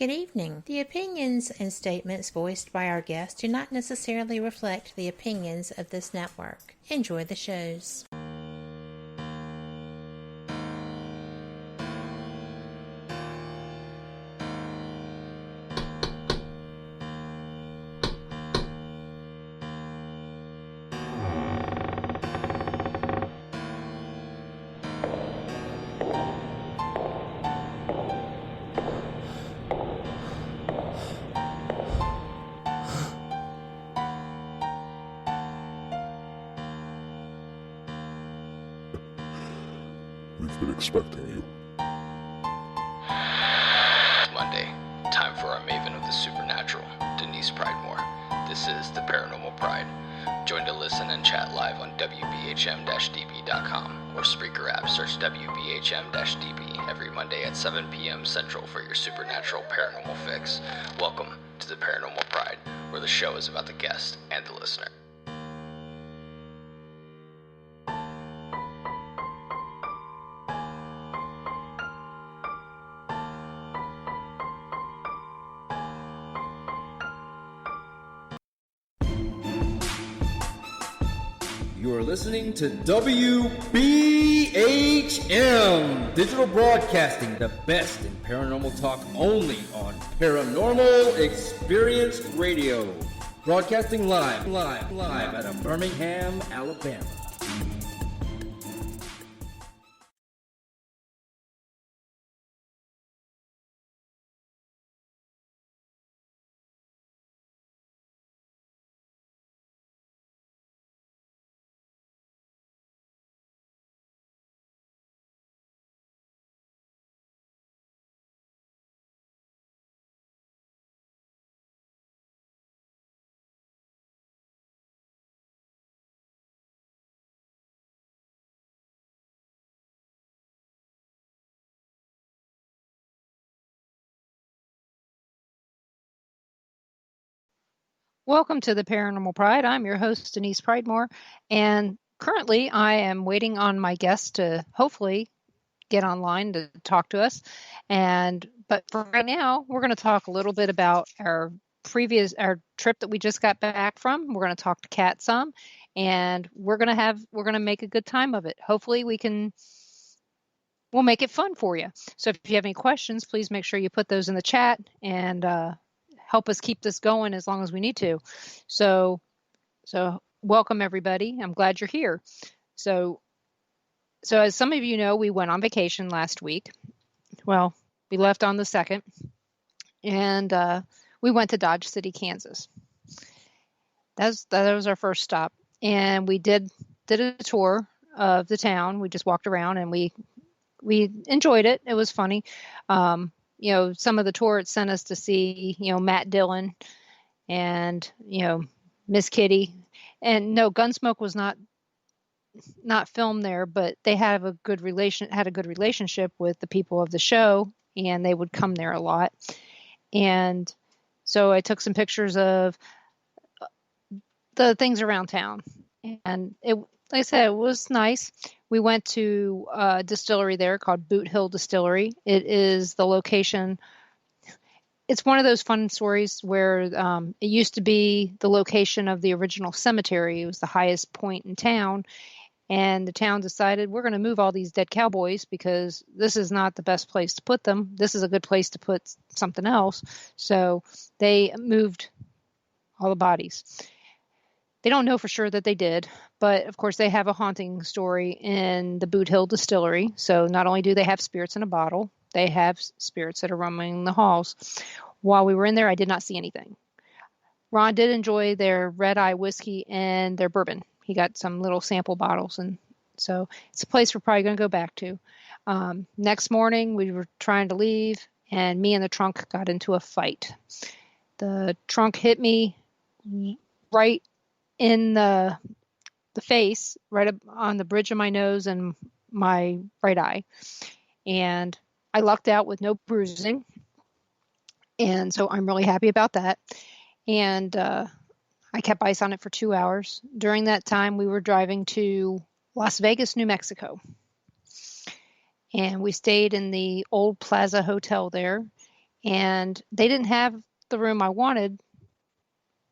Good evening. The opinions and statements voiced by our guests do not necessarily reflect the opinions of this network. Enjoy the shows. We've been expecting you. It's Monday. Time for our maven of the supernatural, Denise Pridemore. This is the Paranormal Pride. Join to listen and chat live on WBHM-DB.com or Spreaker app. Search WBHM-DB every Monday at 7 p.m. Central for your supernatural paranormal fix. Welcome to the Paranormal Pride, where the show is about the guest and the listener. You are listening to WBHM Digital Broadcasting, the best in paranormal talk only on Paranormal Experience Radio. Broadcasting live out of Birmingham, Alabama. Welcome to the Paranormal Pride. I'm your host, Denise Pridemore, and currently I am waiting on my guest to hopefully get online to talk to us. But for right now, we're going to talk a little bit about our trip that we just got back from. We're going to talk to Kat some, and we're going to make a good time of it. Hopefully we'll make it fun for you. So if you have any questions, please make sure you put those in the chat and help us keep this going as long as we need to. So welcome everybody. I'm glad you're here. So as some of you know, we went on vacation last week. Well, we left on the 2nd, and we went to Dodge City, Kansas. That was our first stop, and we did a tour of the town. We just walked around, and we enjoyed it. It was funny. Some of the tour it sent us to see, Matt Dillon and, Miss Kitty. And no, Gunsmoke was not filmed there, but they had a good relationship with the people of the show, and they would come there a lot. And so I took some pictures of the things around town, and like I said, it was nice. We went to a distillery there called Boot Hill Distillery. It is the location. It's one of those fun stories where it used to be the location of the original cemetery. It was the highest point in town. And the town decided, we're going to move all these dead cowboys because this is not the best place to put them. This is a good place to put something else. So they moved all the bodies. They don't know for sure that they did, but of course they have a haunting story in the Boot Hill Distillery. So not only do they have spirits in a bottle, they have spirits that are roaming the halls. While we were in there, I did not see anything. Ron did enjoy their red eye whiskey and their bourbon. He got some little sample bottles, and so it's a place we're probably going to go back to. Next morning, we were trying to leave, and me and the trunk got into a fight. The trunk hit me right in the face, right up on the bridge of my nose and my right eye. And I lucked out with no bruising. And so I'm really happy about that. And I kept ice on it for 2 hours. During that time, we were driving to Las Vegas, New Mexico. And we stayed in the Old Plaza Hotel there. and they didn't have the room I wanted.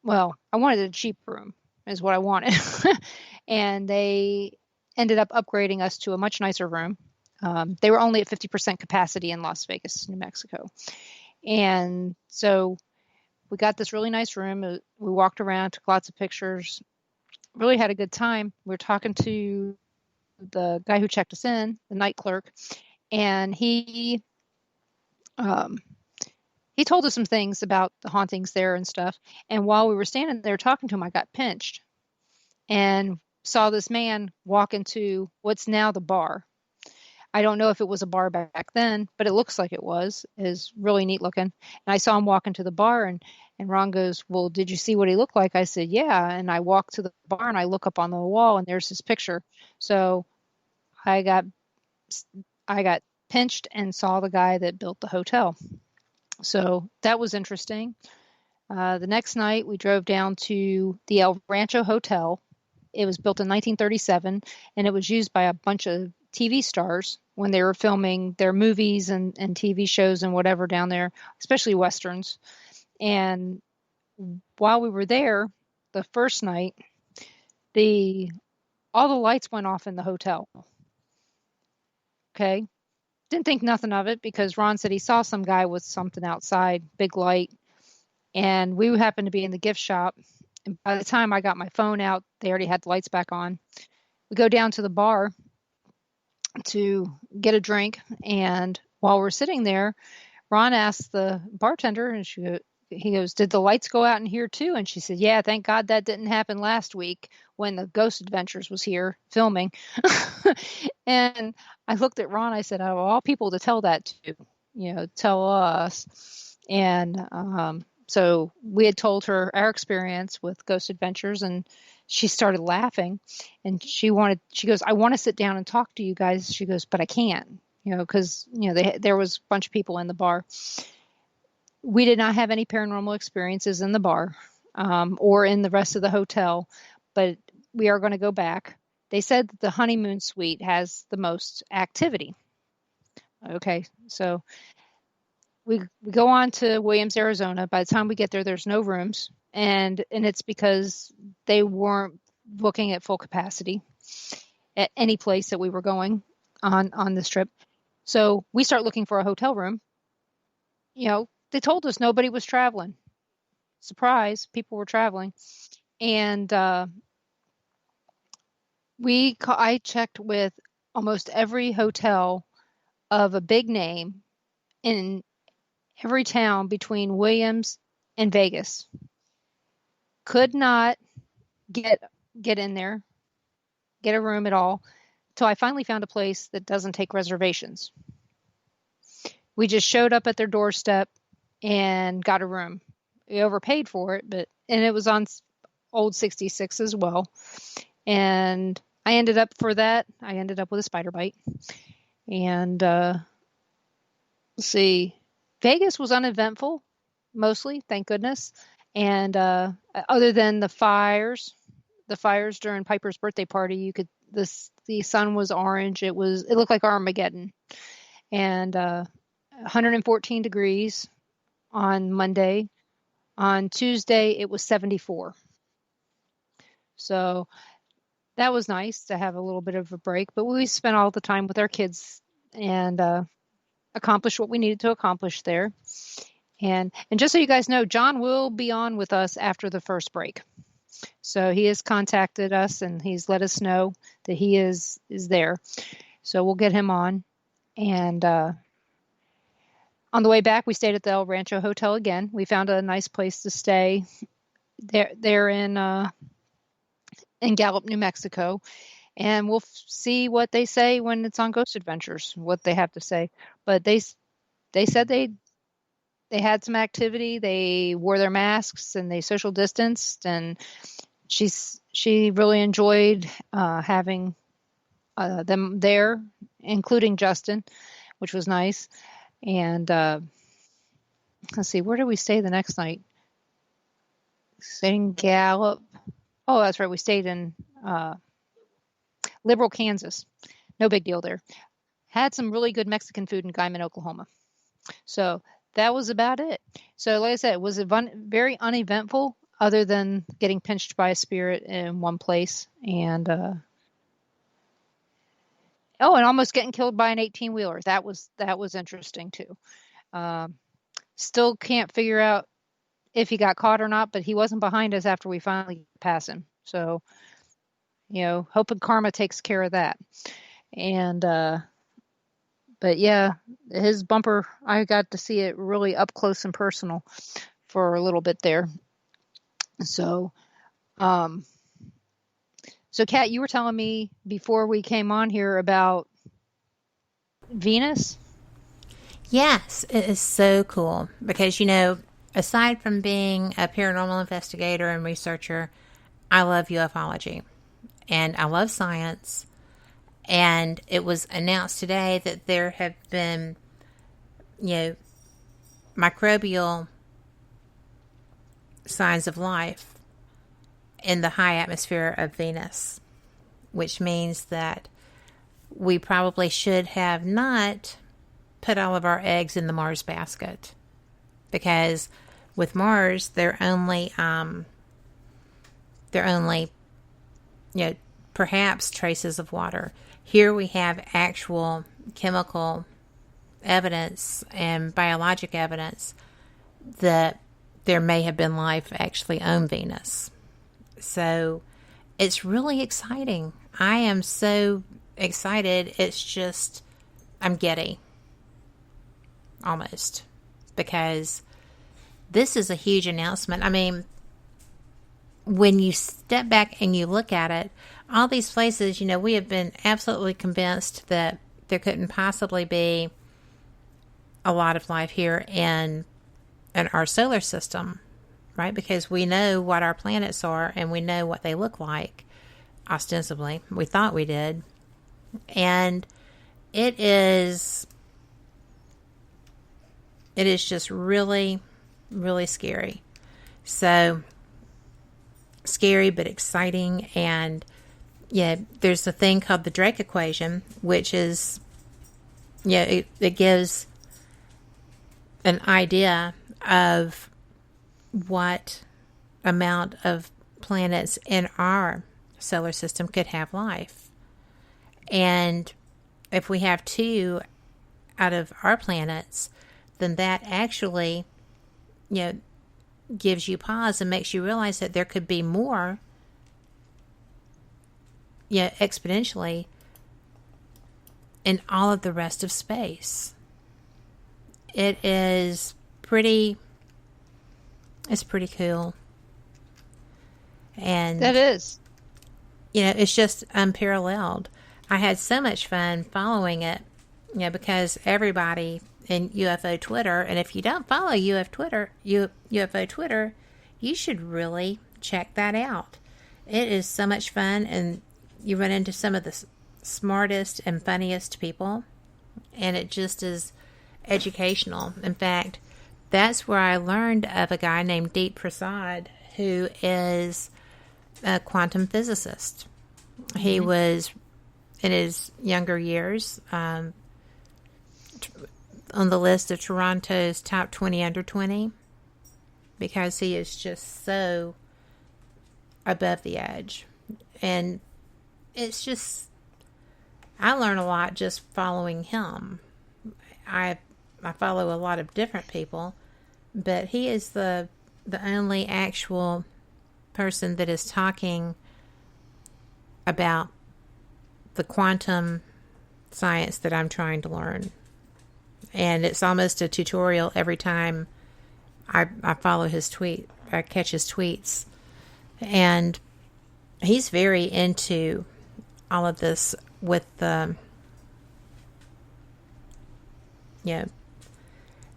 Well, I wanted a cheap room is what I wanted. And they ended up upgrading us to a much nicer room. They were only at 50% capacity in Las Vegas, New Mexico. And so we got this really nice room. We walked around, took lots of pictures, really had a good time. We were talking to the guy who checked us in, the night clerk, and he told us some things about the hauntings there and stuff. And while we were standing there talking to him, I got pinched and saw this man walk into what's now the bar. I don't know if it was a bar back then, but it looks like it was. It's really neat looking. And I saw him walk into the bar, and Ron goes, well, did you see what he looked like? I said, yeah. And I walked to the bar and I look up on the wall and there's his picture. So I got pinched and saw the guy that built the hotel. So that was interesting. The next night we drove down to the El Rancho Hotel. It was built in 1937 and it was used by a bunch of TV stars when they were filming their movies and TV shows and whatever down there, especially Westerns. And while we were there, the first night, all the lights went off in the hotel. Okay. Didn't think nothing of it because Ron said he saw some guy with something outside, big light. And we happened to be in the gift shop. And by the time I got my phone out, they already had the lights back on. We go down to the bar to get a drink. And while we're sitting there, Ron asked the bartender, and he goes, did the lights go out in here too? And she said, yeah, thank God that didn't happen last week when the Ghost Adventures was here filming. And I looked at Ron, I said, out of all people to tell that to, tell us. And so we had told her our experience with Ghost Adventures, and she started laughing, and she goes, I want to sit down and talk to you guys. She goes, but I can't, because, there was a bunch of people in the bar. We did not have any paranormal experiences in the bar or in the rest of the hotel, but we are going to go back. They said that the honeymoon suite has the most activity. Okay, so we go on to Williams, Arizona. By the time we get there, there's no rooms, and it's because they weren't booking at full capacity at any place that we were going on this trip. So we start looking for a hotel room. They told us nobody was traveling. Surprise, people were traveling. And I checked with almost every hotel of a big name in every town between Williams and Vegas. Could not get in there, get a room at all, till I finally found a place that doesn't take reservations. We just showed up at their doorstep and got a room. We overpaid for it, and it was on old 66 as well. And I ended up with a spider bite. And let's see, Vegas was uneventful, mostly, thank goodness. And other than the fires during Piper's birthday party, the sun was orange. It looked like Armageddon. And 114 degrees on Monday. On Tuesday, it was 74. So that was nice to have a little bit of a break, but we spent all the time with our kids and accomplished what we needed to accomplish there. And just so you guys know, John will be on with us after the first break. So he has contacted us and he's let us know that he is there. So we'll get him on. And on the way back, we stayed at the El Rancho Hotel again. We found a nice place to stay there in Gallup, New Mexico. And we'll see what they say when it's on Ghost Adventures, what they have to say. But they said they had some activity. They wore their masks and they social distanced. And she really enjoyed having them there, including Justin, which was nice. And let's see, where did we stay the next night? Stayed in Gallup. Oh, that's right. We stayed in Liberal, Kansas. No big deal there. Had some really good Mexican food in Guyman, Oklahoma. So that was about it. So like I said, it was very uneventful other than getting pinched by a spirit in one place. And, and almost getting killed by an 18-wheeler. That was interesting too. Still can't figure out if he got caught or not, but he wasn't behind us after we finally passed him. So, hoping karma takes care of that. And, but yeah, his bumper, I got to see it really up close and personal for a little bit there. So, Kat, you were telling me before we came on here about Venus. Yes, it is so cool because, aside from being a paranormal investigator and researcher, I love ufology and I love science. And it was announced today that there have been, microbial signs of life in the high atmosphere of Venus, which means that we probably should have not put all of our eggs in the Mars basket, because with Mars they're only perhaps traces of water. Here we have actual chemical evidence and biologic evidence that there may have been life actually on Venus. So it's really exciting. I am so excited. It's just, I'm giddy. Almost. Because this is a huge announcement. I mean, when you step back and you look at it, all these places, we have been absolutely convinced that there couldn't possibly be a lot of life here in our solar system, right? Because we know what our planets are and we know what they look like, ostensibly. We thought we did. And it is just really, really scary. So scary but exciting. And there's a thing called the Drake equation, which is it gives an idea of what amount of planets in our solar system could have life. And if we have 2 out of our planets, then that actually gives you pause and makes you realize that there could be more exponentially in all of the rest of space. It is pretty cool. And that is, it's just unparalleled. I had so much fun following it, because everybody in UFO Twitter, and if you don't follow UFO Twitter, you should really check that out. It is so much fun, and you run into some of the smartest and funniest people, and it just is educational. In fact, that's where I learned of a guy named Deep Prasad, who is a quantum physicist. Mm-hmm. He was, in his younger years, on the list of Toronto's top 20 under 20, because he is just so above the edge. And it's just, I learn a lot just following him. I follow a lot of different people, but he is the only actual person that is talking about the quantum science that I'm trying to learn. And it's almost a tutorial every time I follow his tweet. I catch his tweets. And he's very into all of this with the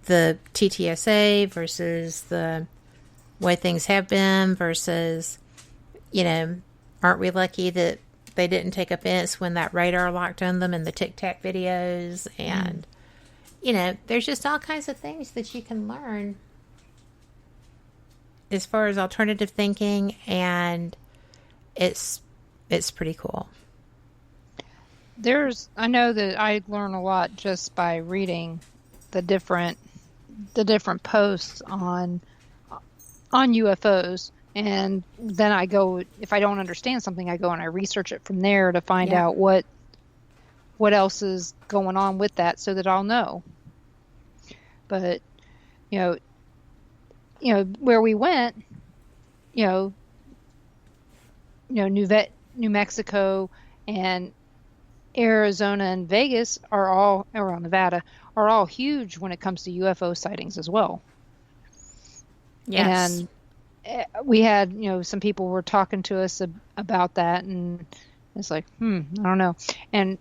TTSA versus the way things have been versus, aren't we lucky that they didn't take offense when that radar locked on them in the Tic Tac videos? And, there's just all kinds of things that you can learn as far as alternative thinking, and it's pretty cool. I know that I learn a lot just by reading the different the different posts on UFOs, and then I go, if I don't understand something, I go and I research it from there to find out what else is going on with that, so that I'll know. But you know where we went, New Mexico and Arizona and Vegas or Nevada are all huge when it comes to UFO sightings as well. Yes. And we had, some people were talking to us about that, and it's like, I don't know. And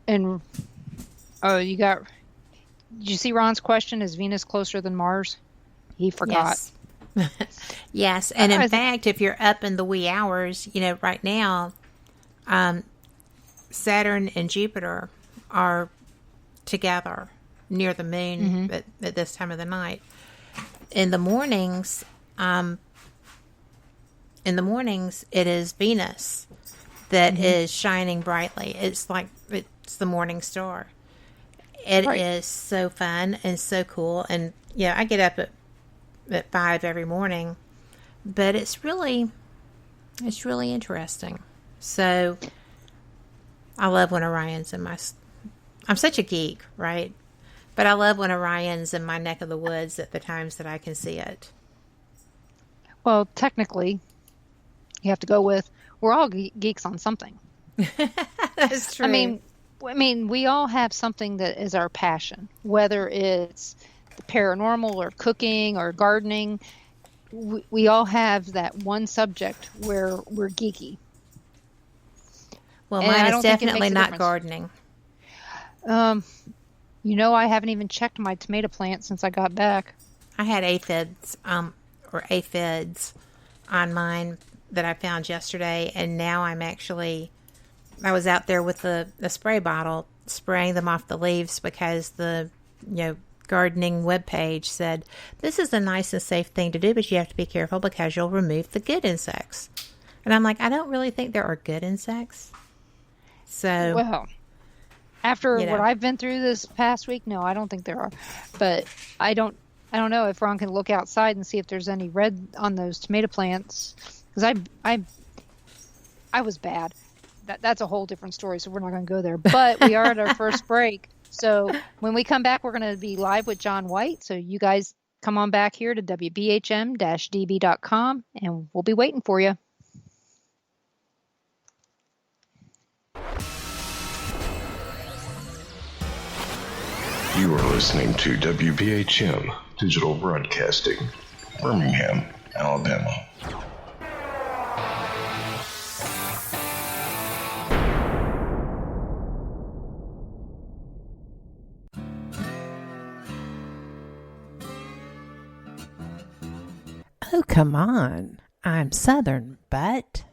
did you see Ron's question? Is Venus closer than Mars? He forgot. Yes. Yes. And in fact, if you're up in the wee hours, right now, Saturn and Jupiter are together near the moon at this time of the night. In the mornings, it is Venus that is shining brightly. It's like it's the morning star. It is so fun and so cool. And I get up at 5 every morning, but it's really interesting. So I love when Orion's in I'm such a geek, right? But I love when Orion's in my neck of the woods at the times that I can see it. Well, technically, you have to go with, we're all geeks on something. That's true. I mean, we all have something that is our passion, whether it's the paranormal or cooking or gardening. We all have that one subject where we're geeky. Well, mine is definitely not gardening. I haven't even checked my tomato plant since I got back. I had aphids on mine that I found yesterday, and now I was out there with the spray bottle spraying them off the leaves because the gardening webpage said this is a nice and safe thing to do, but you have to be careful because you'll remove the good insects. And I'm like, I don't really think there are good insects. So, well, after what I've been through this past week, no, I don't think there are. But I don't know if Ron can look outside and see if there's any red on those tomato plants, because I was bad. That's a whole different story, so we're not going to go there. But we are at our first break. So when we come back, we're going to be live with John White. So you guys come on back here to WBHM-DB.com, and we'll be waiting for you. You are listening to WBHM Digital Broadcasting, Birmingham, Alabama. Oh, come on. I'm Southern, but...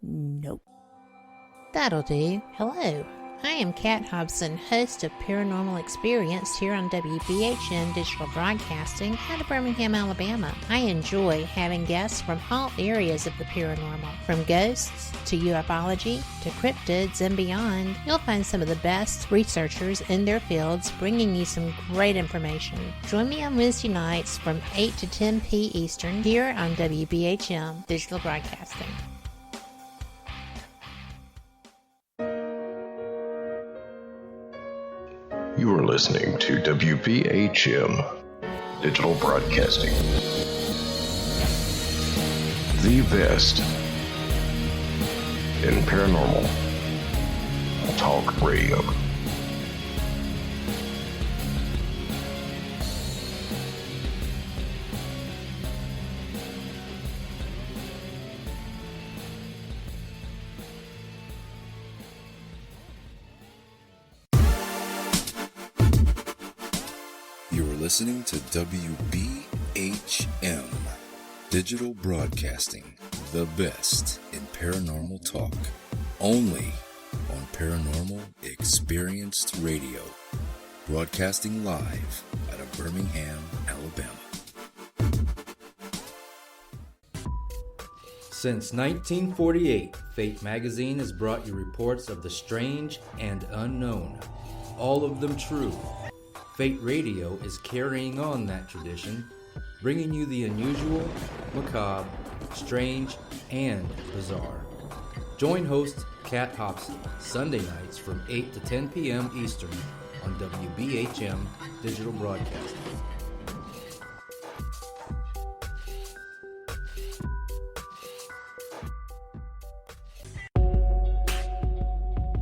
Nope. That'll do. Hello. I am Kat Hobson, host of Paranormal Experience here on WBHM Digital Broadcasting out of Birmingham, Alabama. I enjoy having guests from all areas of the paranormal, from ghosts to ufology to cryptids and beyond. You'll find some of the best researchers in their fields bringing you some great information. Join me on Wednesday nights from 8 to 10 p. Eastern here on WBHM Digital Broadcasting. You are listening to WBHM Digital Broadcasting, the best in paranormal talk radio. Listening to WBHM Digital Broadcasting, the best in paranormal talk, only on Paranormal Experienced Radio, broadcasting live out of Birmingham, Alabama. Since 1948, Fate magazine has brought you reports of the strange and unknown. all of them true. Fate Radio is carrying on that tradition, bringing you the unusual, macabre, strange, and bizarre. Join host Kat Hobson Sunday nights from 8 to 10 p.m. Eastern on WBHM Digital Broadcasting.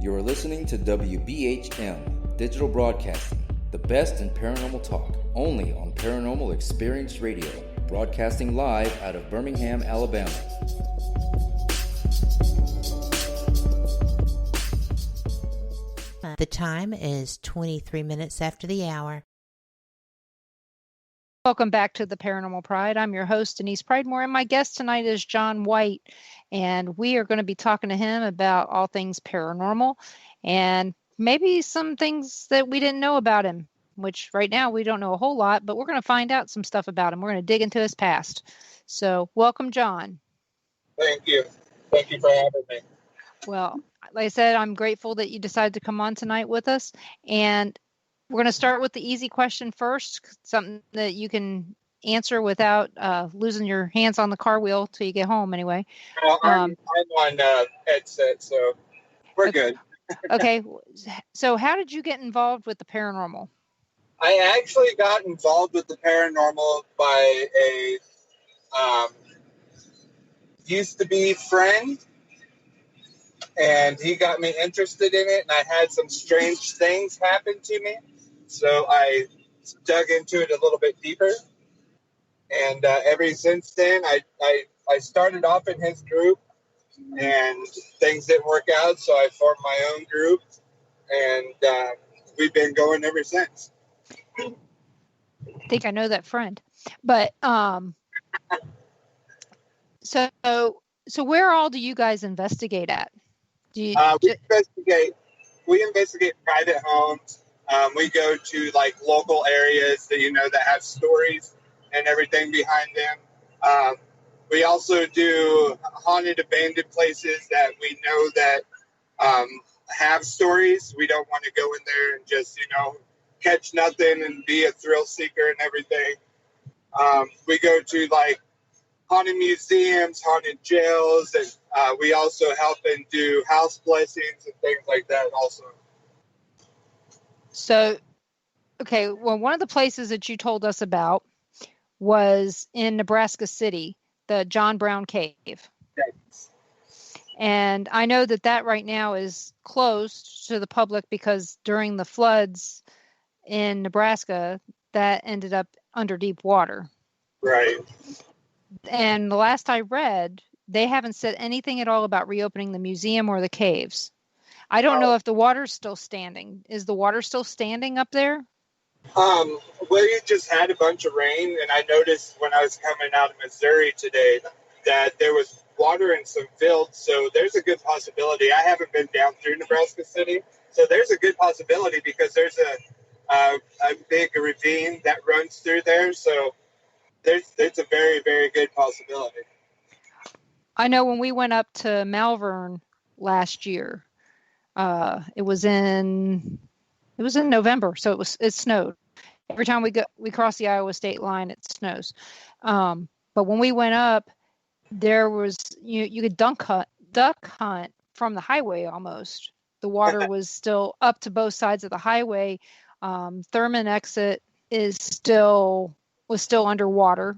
You are listening to WBHM Digital Broadcasting, the best in paranormal talk, only on Paranormal Experience Radio, broadcasting live out of Birmingham, Alabama. The time is 23 minutes after the hour. Welcome back to the Paranormal Pride. I'm your host, Denise Pridemore, and my guest tonight is John White, and we are going to be talking to him about all things paranormal and maybe some things that we didn't know about him, which right now we don't know a whole lot, but we're going to find out some stuff about him. We're going to dig into his past. So welcome, John. Thank you. Thank you for having me. Well, like I said, I'm grateful that you decided to come on tonight with us, and we're going to start with the easy question first, something that you can answer without losing your hands on the car wheel till you get home anyway. Well, I'm on headset, so we're good. Okay. So how did you get involved with the paranormal? I actually got involved with the paranormal by a used-to-be friend, and he got me interested in it, and I had some strange things happen to me. So I dug into it a little bit deeper, and ever since then, I started off in his group, and things didn't work out, so I formed my own group, and we've been going ever since. I think I know that friend, but so where all do you guys investigate at? We investigate private homes. We go to like local areas that that have stories and everything behind them. We also do haunted, abandoned places that we know that have stories. We don't want to go in there and just catch nothing and be a thrill seeker and everything. We go to like haunted museums, haunted jails, and we also help and do house blessings and things like that also. So, okay, well, one of the places that you told us about was in Nebraska City, the John Brown Cave. Yes. And I know that right now is closed to the public because during the floods in Nebraska, that ended up under deep water. Right. And the last I read, they haven't said anything at all about reopening the museum or the caves. I don't know if the water's still standing. Is the water still standing up there? We just had a bunch of rain, and I noticed when I was coming out of Missouri today that there was water in some fields, so there's a good possibility. I haven't been down through Nebraska City, so there's a good possibility because there's a big ravine that runs through there, so there's a very, very good possibility. I know when we went up to Malvern last year, it was in November, so it snowed. Every time we cross the Iowa state line, it snows. But when we went up, there was you could duck hunt from the highway almost. The water was still up to both sides of the highway. Thurman exit was still underwater.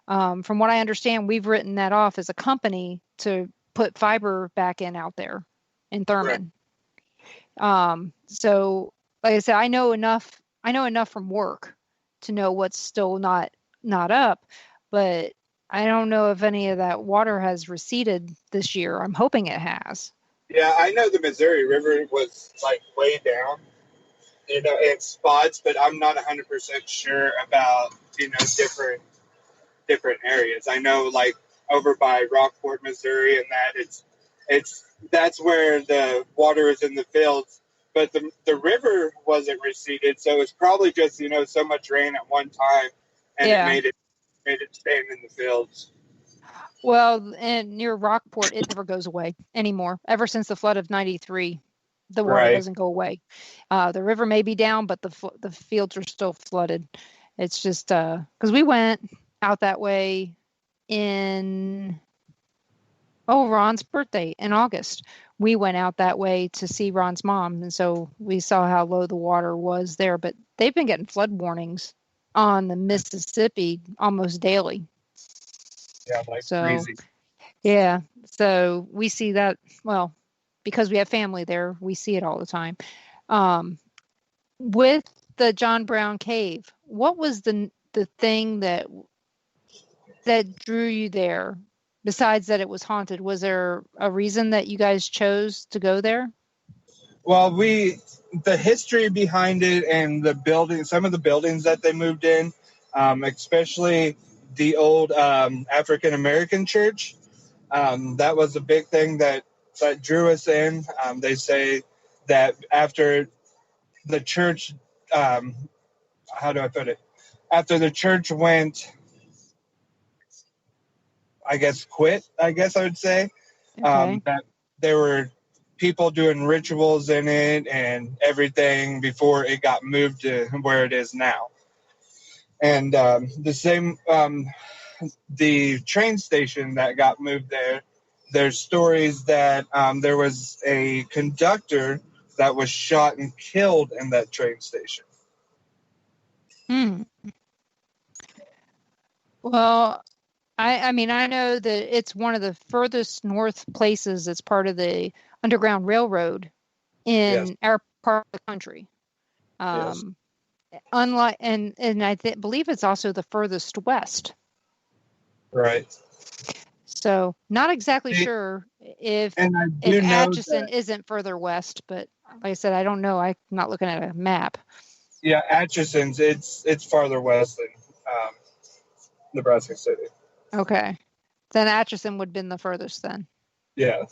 From what I understand, we've written that off as a company to put fiber back in out there in Thurman. Right. So like I said, I know enough from work to know what's still not up, but I don't know if any of that water has receded this year. I'm hoping it has. Yeah, I know the Missouri River was like way down, in spots, but I'm not 100% sure about, different areas. I know like over by Rockport, Missouri, and that's where the water is in the fields, but the river wasn't receded, so it's probably just so much rain at one time, and it made it stand in the fields. Well, and near Rockport, it never goes away anymore. Ever since the flood of '93, the water Right. doesn't go away. The river may be down, but the fields are still flooded. It's just because we went out that way in Ron's birthday in August. We went out that way to see Ron's mom, and so we saw how low the water was there. But they've been getting flood warnings on the Mississippi almost daily. Yeah, like So crazy. yeah, so we see that, well, because we have family there, we see it all the time. With the John Brown Cave, what was the thing that drew you there? Besides that it was haunted, was there a reason that you guys chose to go there? Well, the history behind it and the building, some of the buildings that they moved in, especially the old African American church, that was a big thing that drew us in. They say that after the church, how do I put it? After the church went, quit, I would say, Okay. that there were people doing rituals in it and everything before it got moved to where it is now. And the same, the train station that got moved there, there's stories that there was a conductor that was shot and killed in that train station. Well, I mean, I know that it's one of the furthest north places that's part of the Underground Railroad in our part of the country. Yes. Unlike, and I believe it's also the furthest west. Right. So not exactly sure if Atchison isn't further west, but like I said, I don't know. I'm not looking at a map. Yeah, Atchison's it's farther west than Nebraska City. Okay, then Atchison would have been the furthest then. Yeah.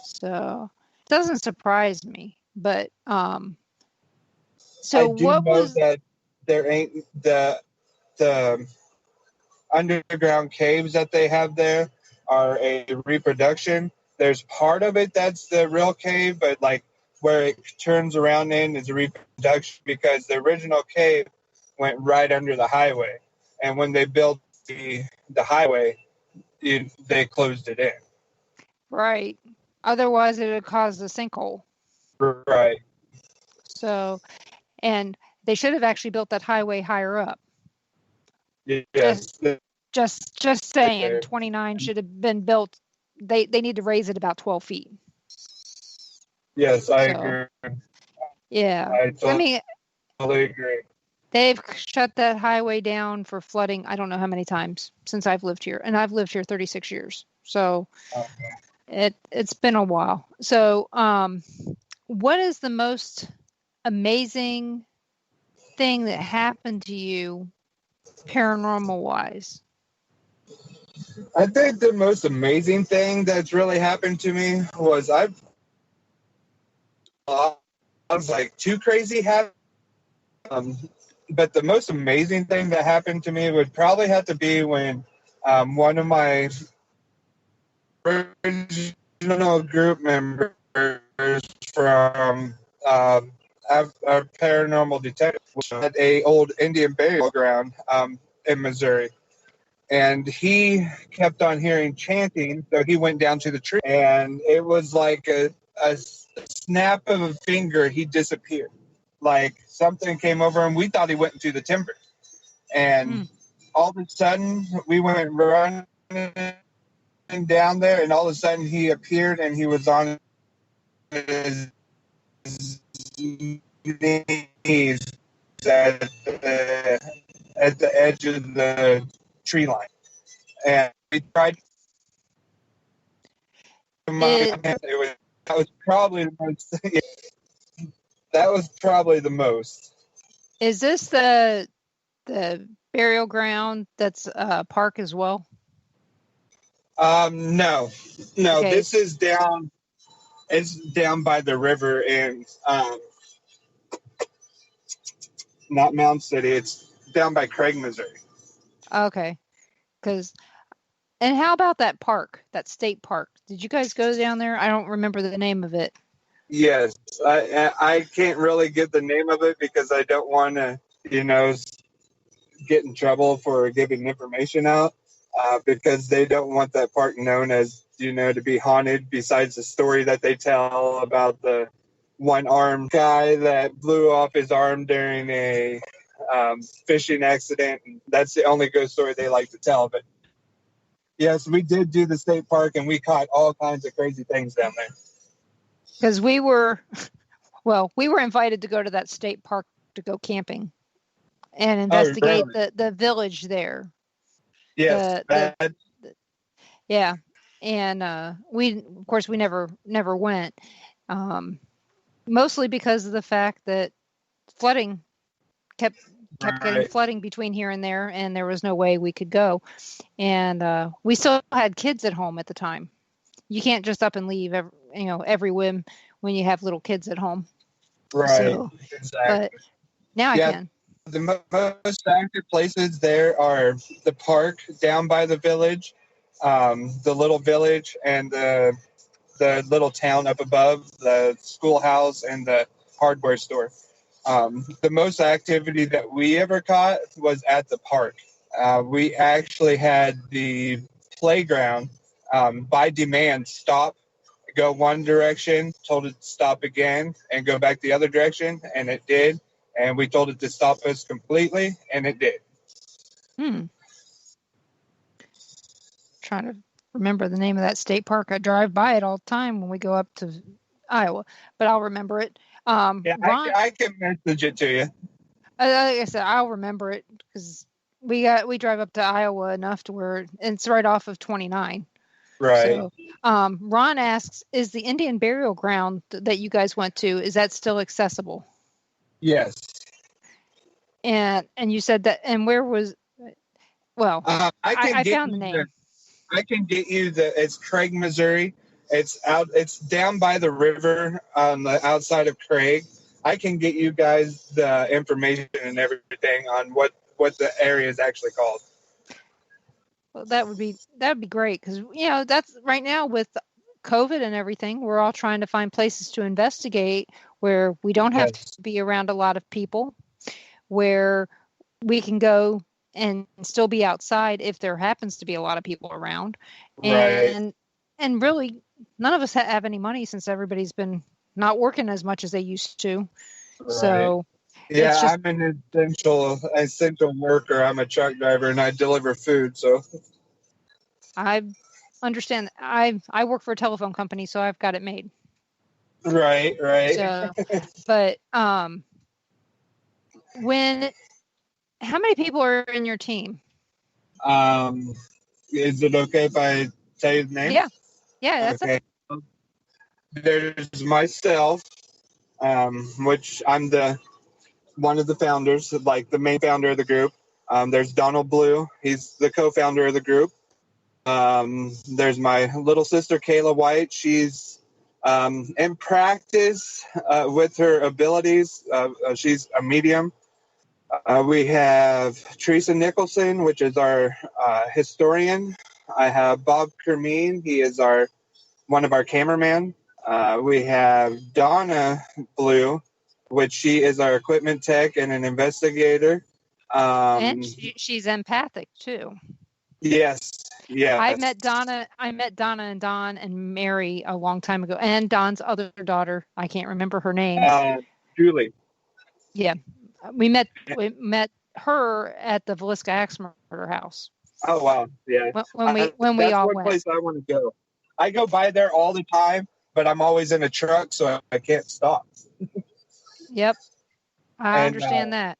So it doesn't surprise me, but so I do what know was that there ain't the underground caves that they have there are a reproduction. There's part of it that's the real cave, but like where it turns around in is a reproduction because the original cave went right under the highway, and when they built the highway, they closed it in. right? Otherwise, it would cause a sinkhole. Right. So, and they should have actually built that highway higher up. Yes. Just saying, 29 should have been built. They need to raise it about 12 feet. Yes, I agree. Yeah. I totally agree. They've shut that highway down for flooding. I don't know how many times since I've lived here, and I've lived here 36 years. So it's been a while. So, what is the most amazing thing that happened to you paranormal wise? I think the most amazing thing that's really happened to me was I was like too crazy happen. But the most amazing thing that happened to me would probably have to be when one of my original group members from our paranormal detective at a old Indian burial ground in Missouri. And he kept on hearing chanting, so he went down to the tree, and it was like a snap of a finger, he disappeared. Like something came over him. We thought he went into the timber. And all of a sudden, we went running down there, and all of a sudden he appeared, and he was on his knees at the edge of the tree line. And we tried that was probably the most that was probably the most. Is this the burial ground that's a park as well? No. Okay. This is down. It's down by the river in not Mound City. It's down by Craig, Missouri. Okay. And how about that park, that state park? Did you guys go down there? I don't remember the name of it. Yes, I can't really give the name of it because I don't want to, get in trouble for giving information out, because they don't want that part known as, to be haunted, besides the story that they tell about the one-armed guy that blew off his arm during a fishing accident. That's the only ghost story they like to tell. But yes, we did do the state park, and we caught all kinds of crazy things down there. Because we were invited to go to that state park to go camping and investigate the village there. Yes. Yeah. And we never went, mostly because of the fact that flooding kept getting flooding between here and there was no way we could go. And we still had kids at home at the time. You can't just up and leave every whim when you have little kids at home. Right. So, exactly. But now I can. The most active places there are the park down by the village, the little village, and the little town up above, the schoolhouse and the hardware store. The most activity that we ever caught was at the park. We actually had the playground, by demand, stop, go one direction, told it to stop again, and go back the other direction, and it did. And we told it to stop us completely, and it did. Trying to remember the name of that state park. I drive by it all the time when we go up to Iowa, but I'll remember it. Ron, I can message it to you. Like I said, I'll remember it because we drive up to Iowa enough to where it's right off of 29. Right. So, Ron asks, is the Indian burial ground that you guys went to, is that still accessible? Yes. And you said that, and where was, well, I found the name. I can get you it's Craig, Missouri. It's down by the river on the outside of Craig. I can get you guys the information and everything on what the area is actually called. Well, that would be great because that's right now with COVID and everything. We're all trying to find places to investigate where we don't have to be around a lot of people, where we can go and still be outside if there happens to be a lot of people around. Right. And really, none of us have any money since everybody's been not working as much as they used to. Right. So yeah, I'm an essential worker. I'm a truck driver and I deliver food. So I understand. I work for a telephone company, so I've got it made. Right. So, but how many people are in your team? Is it okay if I tell you the name? Yeah, that's okay. There's myself, which I'm one of the founders, like the main founder of the group. There's Donald Blue. He's the co-founder of the group. There's my little sister, Kayla White. She's in practice with her abilities. She's a medium. We have Teresa Nicholson, which is our historian. I have Bob Kermeen. He is one of our cameramen. We have Donna Blue, which she is our equipment tech and an investigator. And she's empathic too. Yes. I met Donna and Don and Mary a long time ago, and Don's other daughter. I can't remember her name. Julie. Yeah, we met her at the Villisca Axe Murder House. Oh wow! Yeah. When we all went. That's one place I want to go. I go by there all the time, but I'm always in a truck, so I can't stop. Yep, I understand that.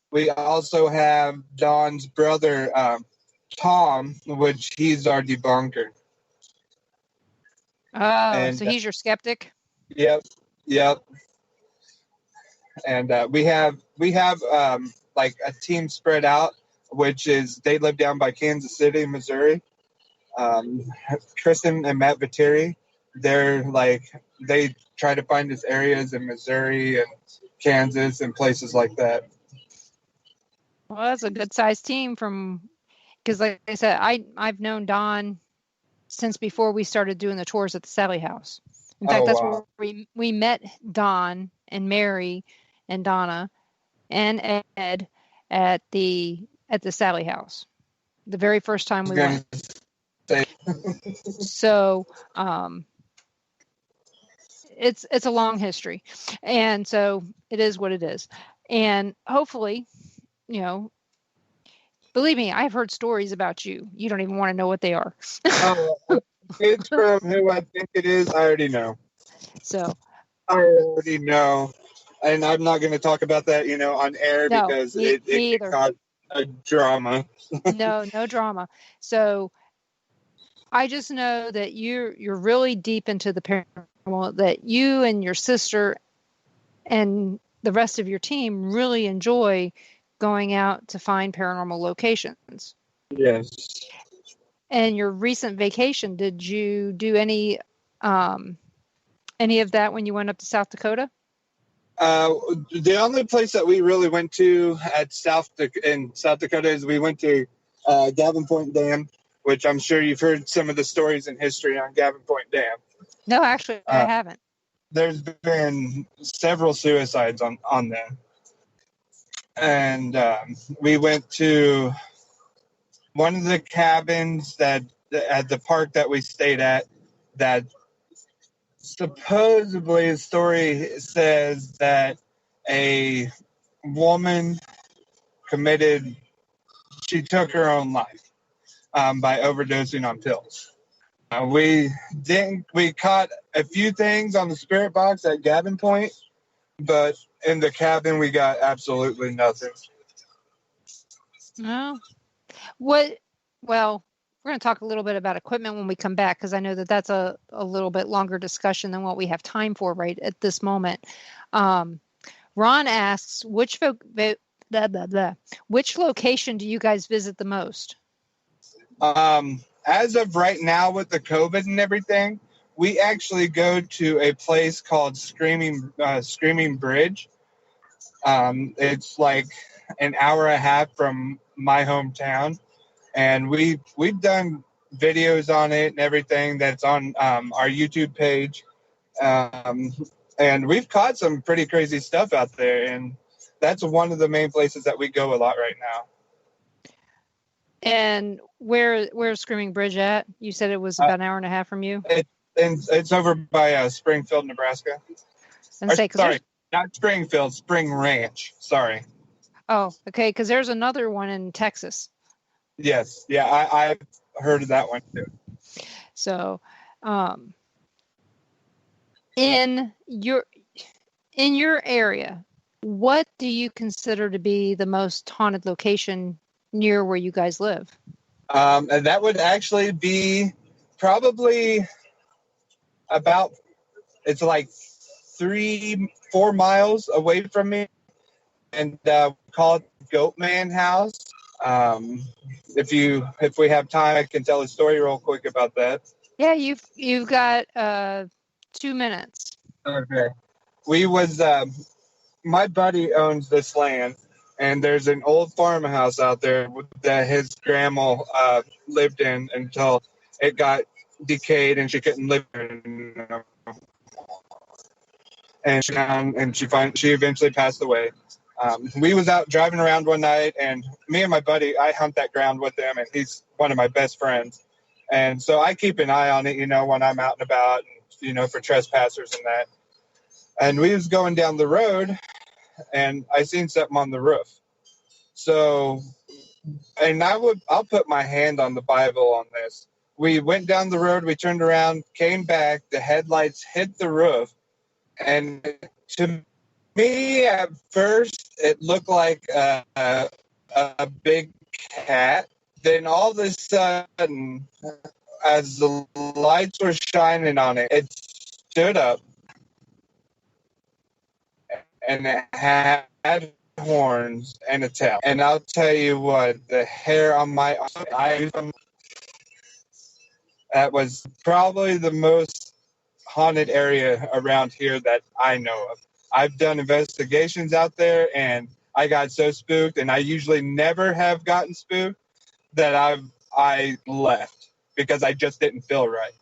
We also have Don's brother, Tom, which he's our debunker. Oh, so he's your skeptic? Yep. And we have like a team spread out, which is they live down by Kansas City, Missouri. Kristen and Matt Viteri, they try to find us areas in Missouri and Kansas and places like that. Well, that's a good sized team because like I said, I've known Don since before we started doing the tours at the Sally House. In fact, that's wow. where we met Don and Mary and Donna and Ed at the Sally house. The very first time we went. So it's a long history, and so it is what it is. And hopefully, believe me, I've heard stories about you. You don't even want to know what they are. It's from who I think it is. I already know. So I already know, and I'm not going to talk about that, on air because it can cause a drama. No drama. So I just know that you're really deep into the paranormal, that you and your sister and the rest of your team really enjoy going out to find paranormal locations. Yes. And your recent vacation, did you do any of that when you went up to South Dakota? The only place that we really went to in South Dakota is we went to Gavin Point Dam, which I'm sure you've heard some of the stories in history on Gavin Point Dam. No, actually, I haven't. There's been several suicides on there. And we went to one of the cabins at the park that we stayed at that supposedly the story says that a woman she took her own life by overdosing on pills. We caught a few things on the spirit box at Gavin Point, but in the cabin we got absolutely nothing. No. Well, we're going to talk a little bit about equipment when we come back, because I know that that's a little bit longer discussion than what we have time for right at this moment. Ron asks, which location do you guys visit the most? As of right now with the COVID and everything, we actually go to a place called Screaming Bridge. It's like an hour and a half from my hometown, and we've done videos on it and everything that's on our YouTube page, and we've caught some pretty crazy stuff out there, and that's one of the main places that we go a lot right now. And where's Screaming Bridge at? You said it was about an hour and a half from you? It's over by Springfield, Nebraska. Sorry, not Springfield, Spring Ranch. Sorry. Oh, okay, because there's another one in Texas. Yes. Yeah, I've heard of that one too. So, in your area, what do you consider to be the most haunted location near where you guys live? And that would actually be probably it's like 3-4 miles away from me, and call it Goatman House. If we have time, I can tell a story real quick about that. Yeah, you've got 2 minutes. Okay. My buddy owns this land, and there's an old farmhouse out there that his grandma lived in until it got decayed and she couldn't live there. And she eventually passed away. We was out driving around one night, and me and my buddy, I hunt that ground with him, and he's one of my best friends. And so I keep an eye on it, when I'm out and about, and, for trespassers and that. And we was going down the road, and I seen something on the roof. So, and I'll put my hand on the Bible on this. We went down the road, we turned around, came back, the headlights hit the roof, and to me, at first, it looked like a big cat. Then all of a sudden, as the lights were shining on it, it stood up, and it had horns and a tail. And I'll tell you what, the hair on my eyes, that was probably the most haunted area around here that I know of. I've done investigations out there, and I got so spooked, and I usually never have gotten spooked, that I left because I just didn't feel right.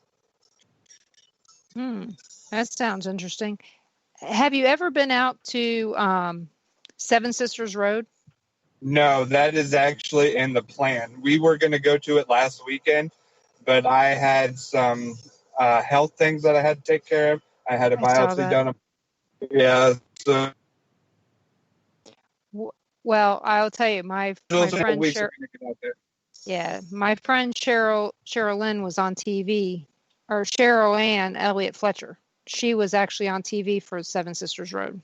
That sounds interesting. Have you ever been out to Seven Sisters Road? No, that is actually in the plan. We were going to go to it last weekend, but I had some health things that I had to take care of. I had a I saw biopsy that. done. Yeah, so Well, I'll tell you, my friend weeks Cheryl, are going to get out there. yeah, my friend Cheryl Lynn was on TV, or Cheryl Ann Elliott Fletcher. She was actually on TV for Seven Sisters Road.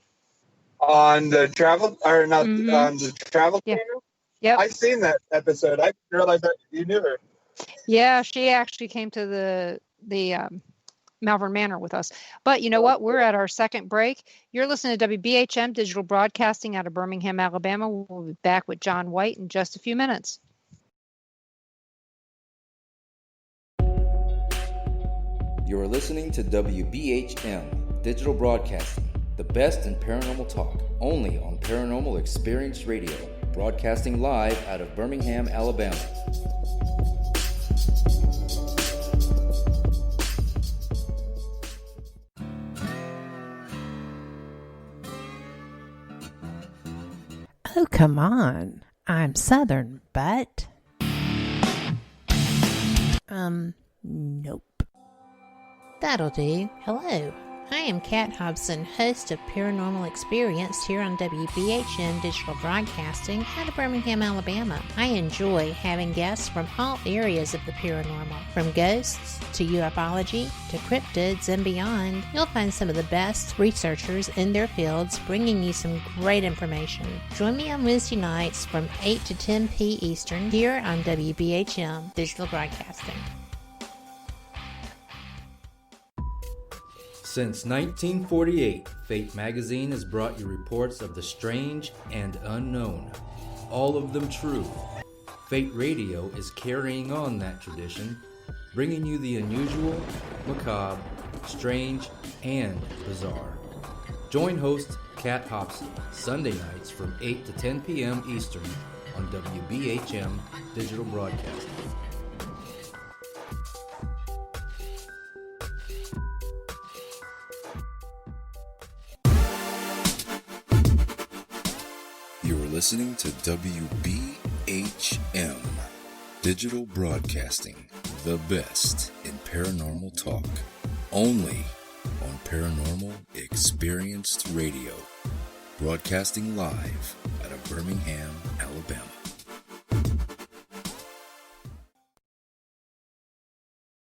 On the travel, or not Mhm. on the travel Yeah. channel? Yep. I've seen that episode. I didn't realize that you knew her. Yeah, she actually came to the Malvern Manor with us. But you know what? We're at our second break. You're listening to WBHM Digital Broadcasting out of Birmingham, Alabama. We'll be back with John White in just a few minutes. You're listening to WBHM Digital Broadcasting, the best in paranormal talk, only on Paranormal Experience Radio, broadcasting live out of Birmingham, Alabama. Oh, come on. I'm Southern, but... Nope. That'll do. Hello. I am Kat Hobson, host of Paranormal Experience here on WBHM Digital Broadcasting out of Birmingham, Alabama. I enjoy having guests from all areas of the paranormal, from ghosts to ufology to cryptids and beyond. You'll find some of the best researchers in their fields bringing you some great information. Join me on Wednesday nights from 8 to 10 p. Eastern here on WBHM Digital Broadcasting. Since 1948, Fate magazine has brought you reports of the strange and unknown, all of them true. Fate Radio is carrying on that tradition, bringing you the unusual, macabre, strange, and bizarre. Join host Kat Hobson Sunday nights from 8 to 10 p.m. Eastern on WBHM Digital Broadcasting. You're listening to WBHM Digital Broadcasting, the best in paranormal talk, only on Paranormal Experienced Radio, broadcasting live out of Birmingham, Alabama.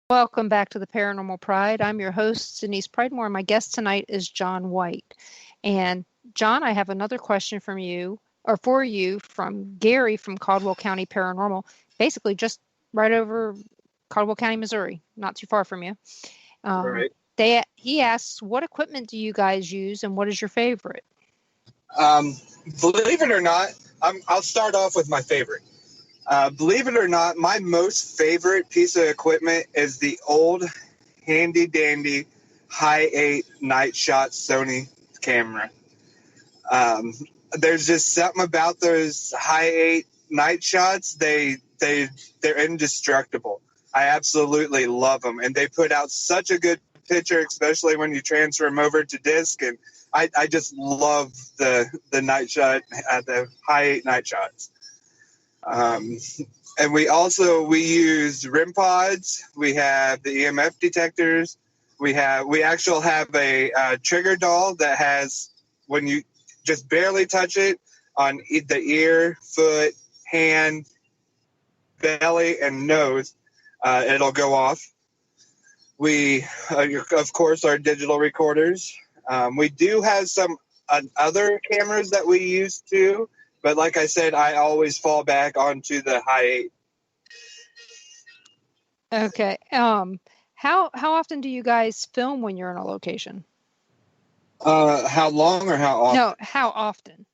Welcome back to the Paranormal Pride. I'm your host, Denise Pridemore. My guest tonight is John White. And John, I have another question for you from Gary from Caldwell County Paranormal, basically just right over Caldwell County, Missouri, not too far from you. Right. He asks, what equipment do you guys use and what is your favorite? Believe it or not, I'll start off with my favorite. Believe it or not, my most favorite piece of equipment is the old handy-dandy Hi8 night shot Sony camera. There's just something about those Hi8 night shots. They're indestructible. I absolutely love them, and they put out such a good picture, especially when you transfer them over to disc. And I just love the night shot, the Hi8 night shots. And we use REM pods. We have the EMF detectors. We actually have a trigger doll that has, when you just barely touch it on the ear, foot, hand, belly, and nose, it'll go off. We, of course, our digital recorders. We do have some other cameras that we use too, but like I said, I always fall back onto the Hi8. Okay. How often do you guys film when you're in a location? How long or how often? No, how often?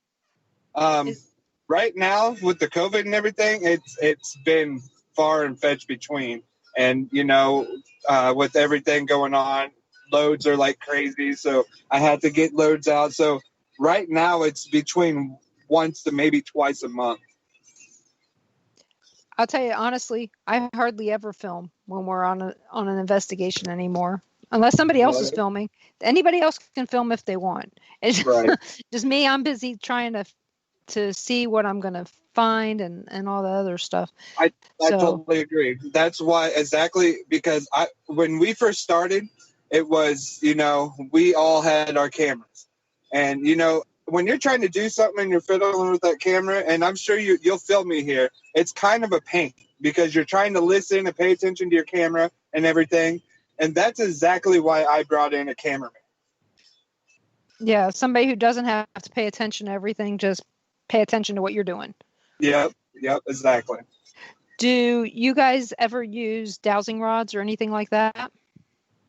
Right now with the COVID and everything, it's been far and fetch between. And, with everything going on, loads are like crazy. So I had to get loads out. So right now it's between once to maybe twice a month. I'll tell you honestly, I hardly ever film when we're on an investigation anymore. unless somebody else is filming. Anybody else can film if they want. It's Right. just me. I'm busy trying to see what I'm going to find and all the other stuff. I totally agree. That's why, exactly, because when we first started, it was, we all had our cameras. And, when you're trying to do something and you're fiddling with that camera, and I'm sure you'll feel me here, it's kind of a pain because you're trying to listen and pay attention to your camera and everything. And that's exactly why I brought in a cameraman. Yeah, somebody who doesn't have to pay attention to everything, just pay attention to what you're doing. Yep, exactly. Do you guys ever use dowsing rods or anything like that?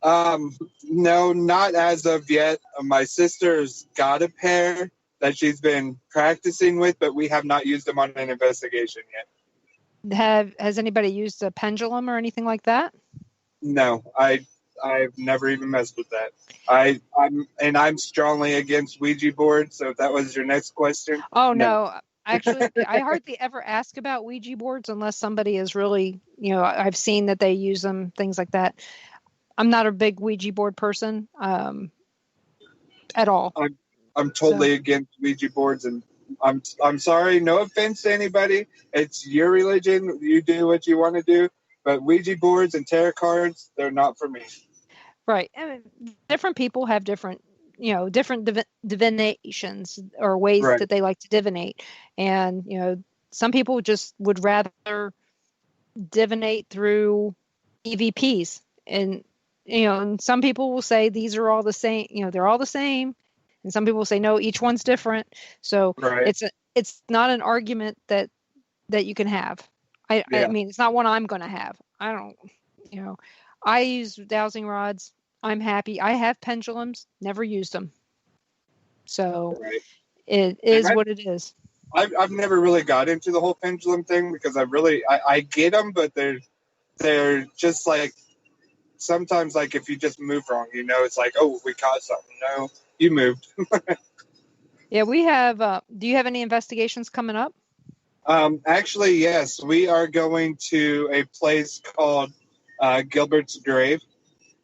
No, not as of yet. My sister's got a pair that she's been practicing with, but we have not used them on an investigation yet. Has anybody used a pendulum or anything like that? No, I've never even messed with that. I'm strongly against Ouija boards. So if that was your next question. Oh no. Actually, I hardly ever ask about Ouija boards unless somebody is really, I've seen that they use them, things like that. I'm not a big Ouija board person at all. I'm totally against Ouija boards, and I'm sorry. No offense to anybody. It's your religion. You do what you want to do. But Ouija boards and tarot cards, they're not for me. Right. I mean, different people have different divinations or ways that they like to divinate. And, some people just would rather divinate through EVPs. And, and some people will say these are all the same, they're all the same. And some people will say, no, each one's different. So it's not an argument that you can have. I mean, it's not one I'm going to have. I don't, I use dowsing rods. I'm happy. I have pendulums, never used them. So it is what it is. I've never really got into the whole pendulum thing because I get them, but they're just like, sometimes like if you just move wrong, it's like, oh, we caught something. No, you moved. Yeah, we have, do you have any investigations coming up? Actually, yes, we are going to a place called Gilbert's Grave.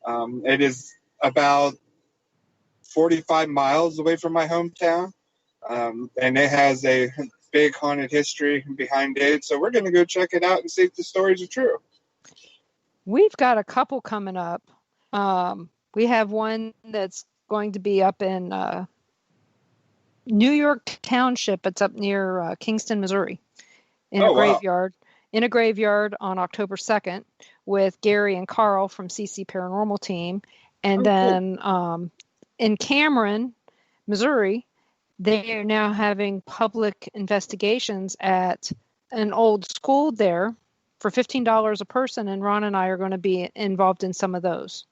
It is about 45 miles away from my hometown, and it has a big haunted history behind it. So we're going to go check it out and see if the stories are true. We've got a couple coming up. We have one that's going to be up in New York Township. It's up near Kingston, Missouri, in a graveyard. In a graveyard on October 2nd with Gary and Carl from CC Paranormal Team. And then in Cameron, Missouri, they are now having public investigations at an old school there for $15 a person. And Ron and I are going to be involved in some of those.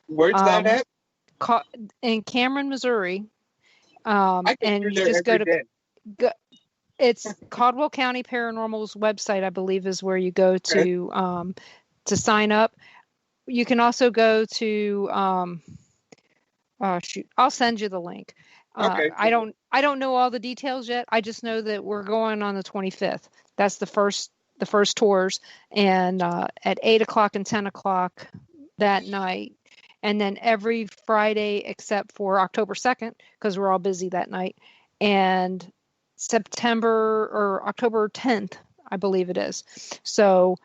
Where's that at? In Cameron, Missouri. And you just go to... It's Caldwell County Paranormal's website, I believe, is where you go to sign up. You can also go to I'll send you the link. Okay. I don't know all the details yet. I just know that we're going on the 25th. That's the first tours, and at 8:00 and 10:00 that night, and then every Friday except for October 2nd because we're all busy that night, and September or October 10th, I believe it is. So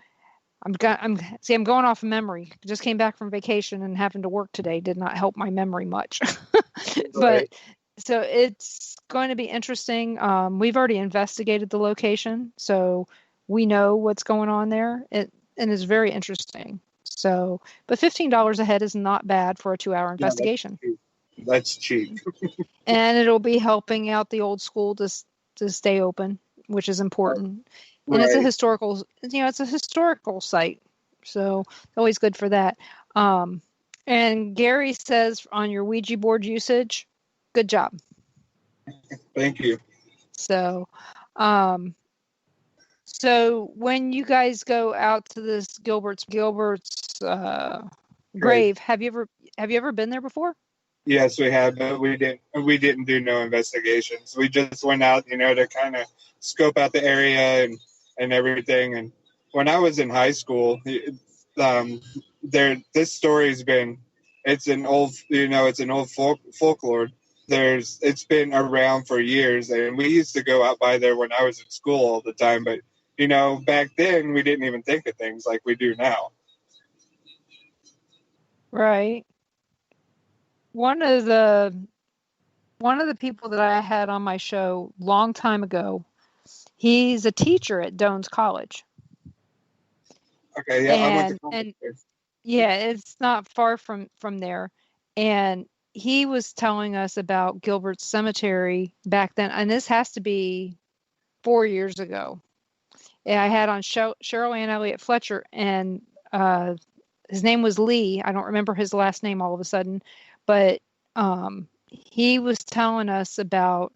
I'm going off of memory. Just came back from vacation and having to work today did not help my memory much. But so it's going to be interesting. We've already investigated the location, so we know what's going on there. And it's very interesting. So, but $15 a head is not bad for a 2-hour investigation. That's cheap. And it'll be helping out the old school to stay open, which is important. And it's a historical, it's a historical site. So always good for that. And Gary says on your Ouija board usage, good job. Thank you. So, so when you guys go out to this Gilbert's grave, have you ever been there before? Yes, we have, but we didn't do no investigations. We just went out, to kind of scope out the area and everything. And when I was in high school, this story's been it's an old, it's an old folklore. It's been around for years, and we used to go out by there when I was in school all the time. But back then we didn't even think of things like we do now. Right. One of the people that I had on my show long time ago, he's a teacher at Dones College. Okay, yeah, I went to college there. Yeah, it's not far from there. And he was telling us about Gilbert's Cemetery back then, and this has to be 4 years ago. And I had on Cheryl Ann Elliott Fletcher, and his name was Lee. I don't remember his last name all of a sudden, but he was telling us about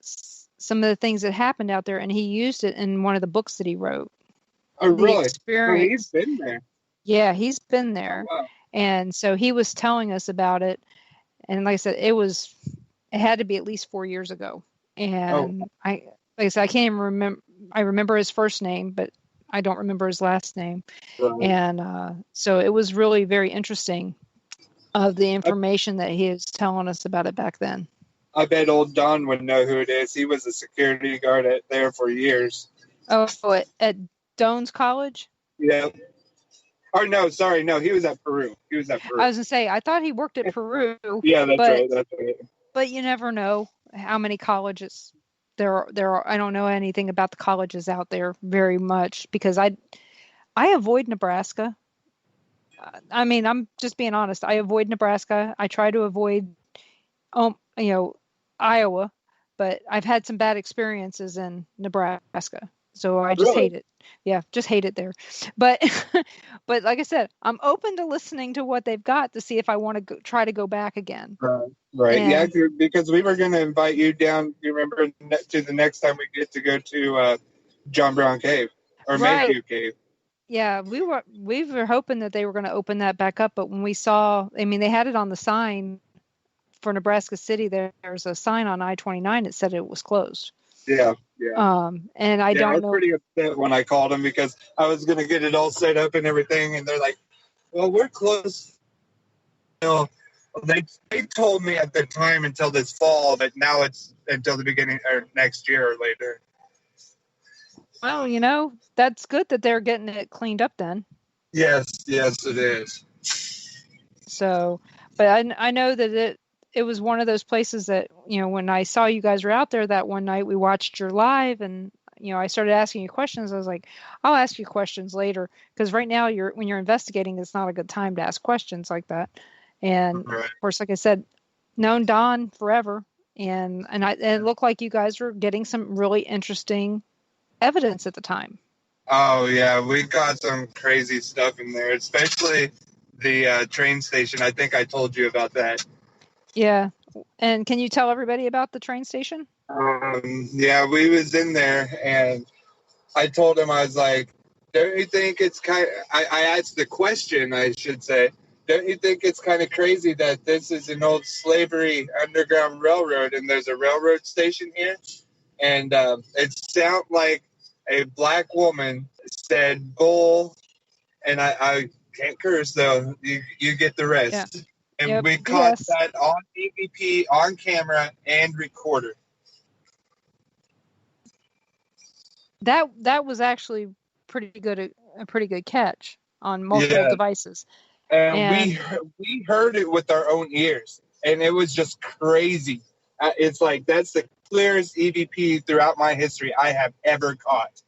some of the things that happened out there, and he used it in one of the books that he wrote. Oh, really? Experience. He's been there. Yeah, he's been there. Oh, wow. And so he was telling us about it. And like I said, it had to be at least 4 years ago. And I can't even remember. I remember his first name, but I don't remember his last name. Right. And so it was really very interesting of the information that he was telling us about it back then. I bet old Don would know who it is. He was a security guard there for years. Oh, at Dones College? Yeah. Or no, sorry, no, he was at Peru. I was going to say, I thought he worked at Peru. Yeah, that's right. But you never know how many colleges there are. I don't know anything about the colleges out there very much because I avoid Nebraska. I mean, I'm just being honest. I avoid Nebraska. I try to avoid, Iowa, but I've had some bad experiences in Nebraska. So I just hate it. Yeah, just hate it there. But but like I said, I'm open to listening to what they've got to see if I want to try to go back again. Right. Yeah, because we were going to invite you down, you remember, to the next time we get to go to John Brown Cave or Mayhew Cave. Yeah, we were hoping that they were going to open that back up, but when we saw, they had it on the sign for Nebraska City. There's a sign on I-29 that said it was closed. Yeah. And I don't know. I was pretty upset when I called them because I was going to get it all set up and everything, and they're like, "Well, we're closed." They told me at the time until this fall, but now it's until the beginning or next year or later. Well, that's good that they're getting it cleaned up then. Yes, it is. So, but I know that it was one of those places that, when I saw you guys were out there that one night, we watched your live and, I started asking you questions. I was like, I'll ask you questions later. Because right now when you're investigating, it's not a good time to ask questions like that. And of course, like I said, known Don forever. And it looked like you guys were getting some really interesting evidence at the time. Oh yeah. We got some crazy stuff in there, especially the train station. I think I told you about that. Yeah. And can you tell everybody about the train station? Yeah, we was in there and I told him, I was like, don't you think it's I asked the question, I should say, don't you think it's kind of crazy that this is an old slavery underground railroad and there's a railroad station here? And it sounded like a black woman said bull, and I can't curse though, you get the rest. Yeah. And we caught that on EVP, on camera, and recorded. That was actually a pretty good catch on multiple devices. And we heard it with our own ears, and it was just crazy. It's like that's the clearest EVP throughout my history I have ever caught.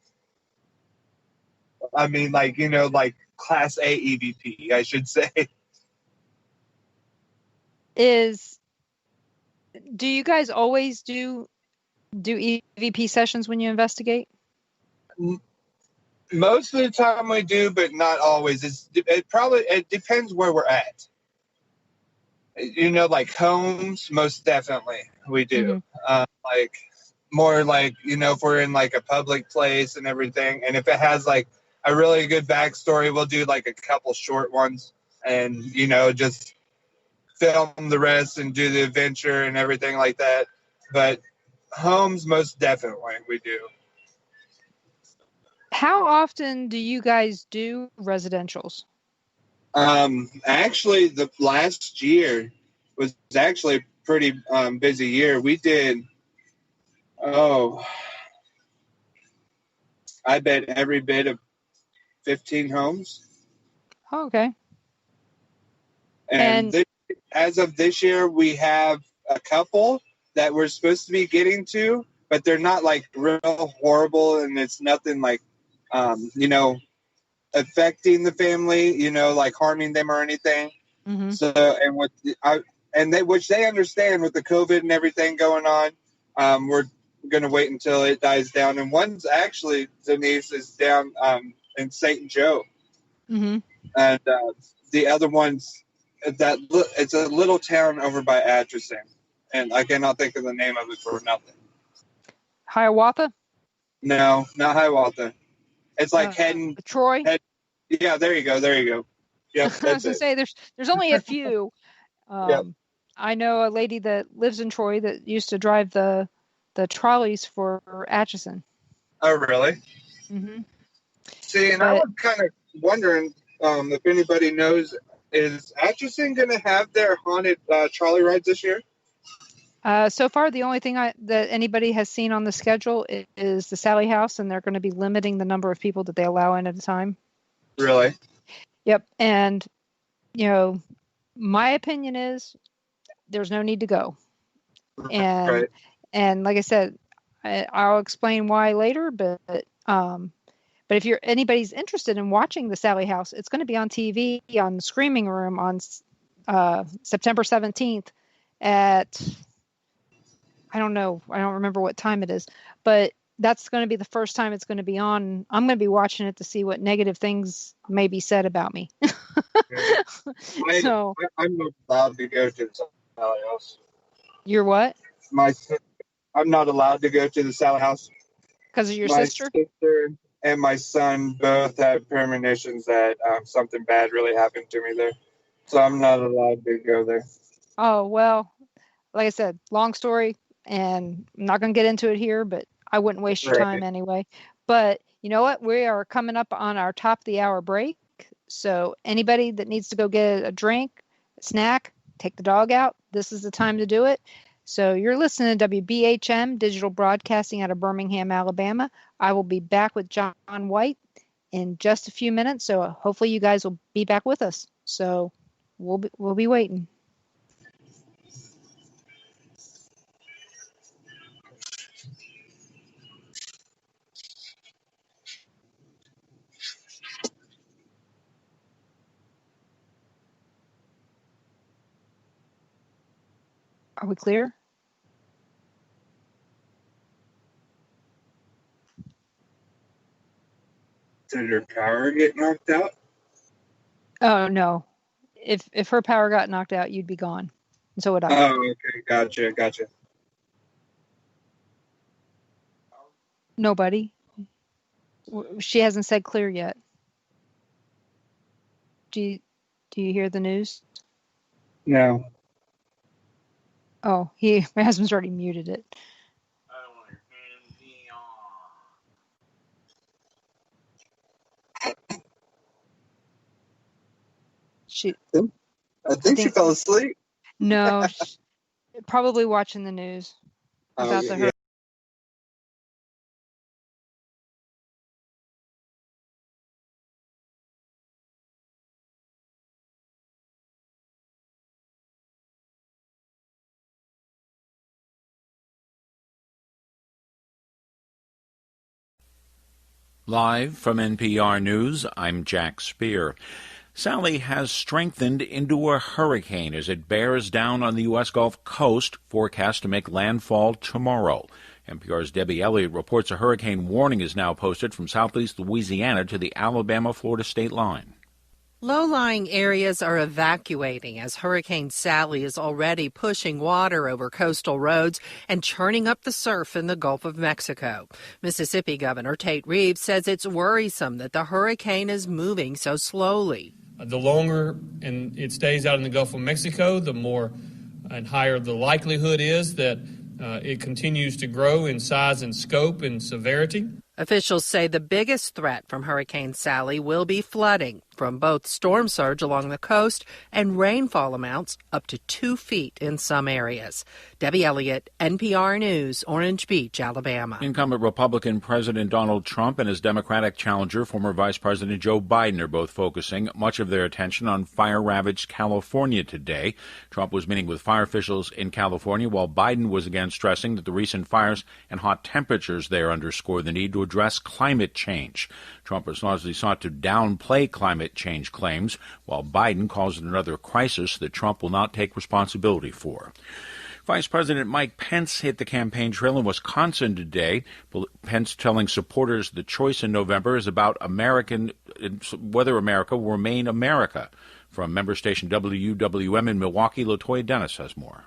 I mean, like Class A EVP, I should say. Do you guys always do EVP sessions when you investigate? Most of the time we do, but not always. It depends where we're at. Like homes, most definitely we do. Mm-hmm. More like, if we're in like a public place and everything, and if it has like a really good backstory, we'll do like a couple short ones and, just film the rest and do the adventure and everything like that. But homes, most definitely we do. How often do you guys do residentials? Actually, the last year was actually a pretty busy year. We did, I bet every bit of 15 homes. Oh, okay. And as of this year, we have a couple that we're supposed to be getting to, but they're not like real horrible, and it's nothing like, affecting the family, like harming them or anything. Mm-hmm. So, which they understand with the COVID and everything going on. We're going to wait until it dies down. And one's actually, Denise, is down in St. Joe. Mm-hmm. And the other one's it's a little town over by Atchison. And I cannot think of the name of it for nothing. Hiawatha? No, not Hiawatha. It's like heading Troy. Yeah, there you go. Yep, I was gonna say there's only a few. Yep. I know a lady that lives in Troy that used to drive the trolleys for Atchison. Oh, really? Mm-hmm. See, and I was kind of wondering if anybody knows, is Atchison going to have their haunted trolley rides this year? So far, the only thing that anybody has seen on the schedule is the Sally House, and they're going to be limiting the number of people that they allow in at a time. Really? Yep. And, my opinion is there's no need to go. And, right. And like I said, I'll explain why later, but if anybody's interested in watching the Sally House, it's going to be on TV on Screaming Room on September 17th at, I don't know, I don't remember what time it is, but that's going to be the first time it's going to be on. I'm going to be watching it to see what negative things may be said about me. So I'm not allowed to go to the Sally House. You're what? I'm not allowed to go to the Sally House. Because of your sister? My sister and my son both have premonitions that something bad really happened to me there. So I'm not allowed to go there. Oh, well, like I said, long story, and I'm not going to get into it here, but I wouldn't waste your time anyway. But you know what? We are coming up on our top of the hour break. So anybody that needs to go get a drink, a snack, take the dog out, this is the time to do it. So you're listening to WBHM Digital Broadcasting out of Birmingham, Alabama. I will be back with John White in just a few minutes. So hopefully you guys will be back with us. So we'll be waiting. Are we clear? Did her power get knocked out? Oh, no. If her power got knocked out, you'd be gone. And so would I. Oh, okay. Gotcha. Nobody. She hasn't said clear yet. Do you hear the news? No. Oh, my husband's already muted it. I think she fell asleep. No, probably watching the news about the hurricane. Live from NPR News, I'm Jack Speer. Sally has strengthened into a hurricane as it bears down on the U.S. Gulf Coast, forecast to make landfall tomorrow. NPR's Debbie Elliott reports a hurricane warning is now posted from southeast Louisiana to the Alabama-Florida state line. Low-lying areas are evacuating as Hurricane Sally is already pushing water over coastal roads and churning up the surf in the Gulf of Mexico. Mississippi Governor Tate Reeves says it's worrisome that the hurricane is moving so slowly. The longer it stays out in the Gulf of Mexico, the more and higher the likelihood is that it continues to grow in size and scope and severity. Officials say the biggest threat from Hurricane Sally will be flooding. from both storm surge along the coast and rainfall amounts up to 2 feet in some areas. Debbie Elliott, NPR News, Orange Beach, Alabama. Incumbent Republican President Donald Trump and his Democratic challenger, former Vice President Joe Biden, are both focusing much of their attention on fire-ravaged California today. Trump was meeting with fire officials in California, while Biden was again stressing that the recent fires and hot temperatures there underscore the need to address climate change. Trump has largely sought to downplay climate change claims, while Biden calls it another crisis that Trump will not take responsibility for. Vice President Mike Pence hit the campaign trail in Wisconsin today. Pence telling supporters the choice in November is about whether America will remain America. From member station WWM in Milwaukee, LaToya Dennis has more.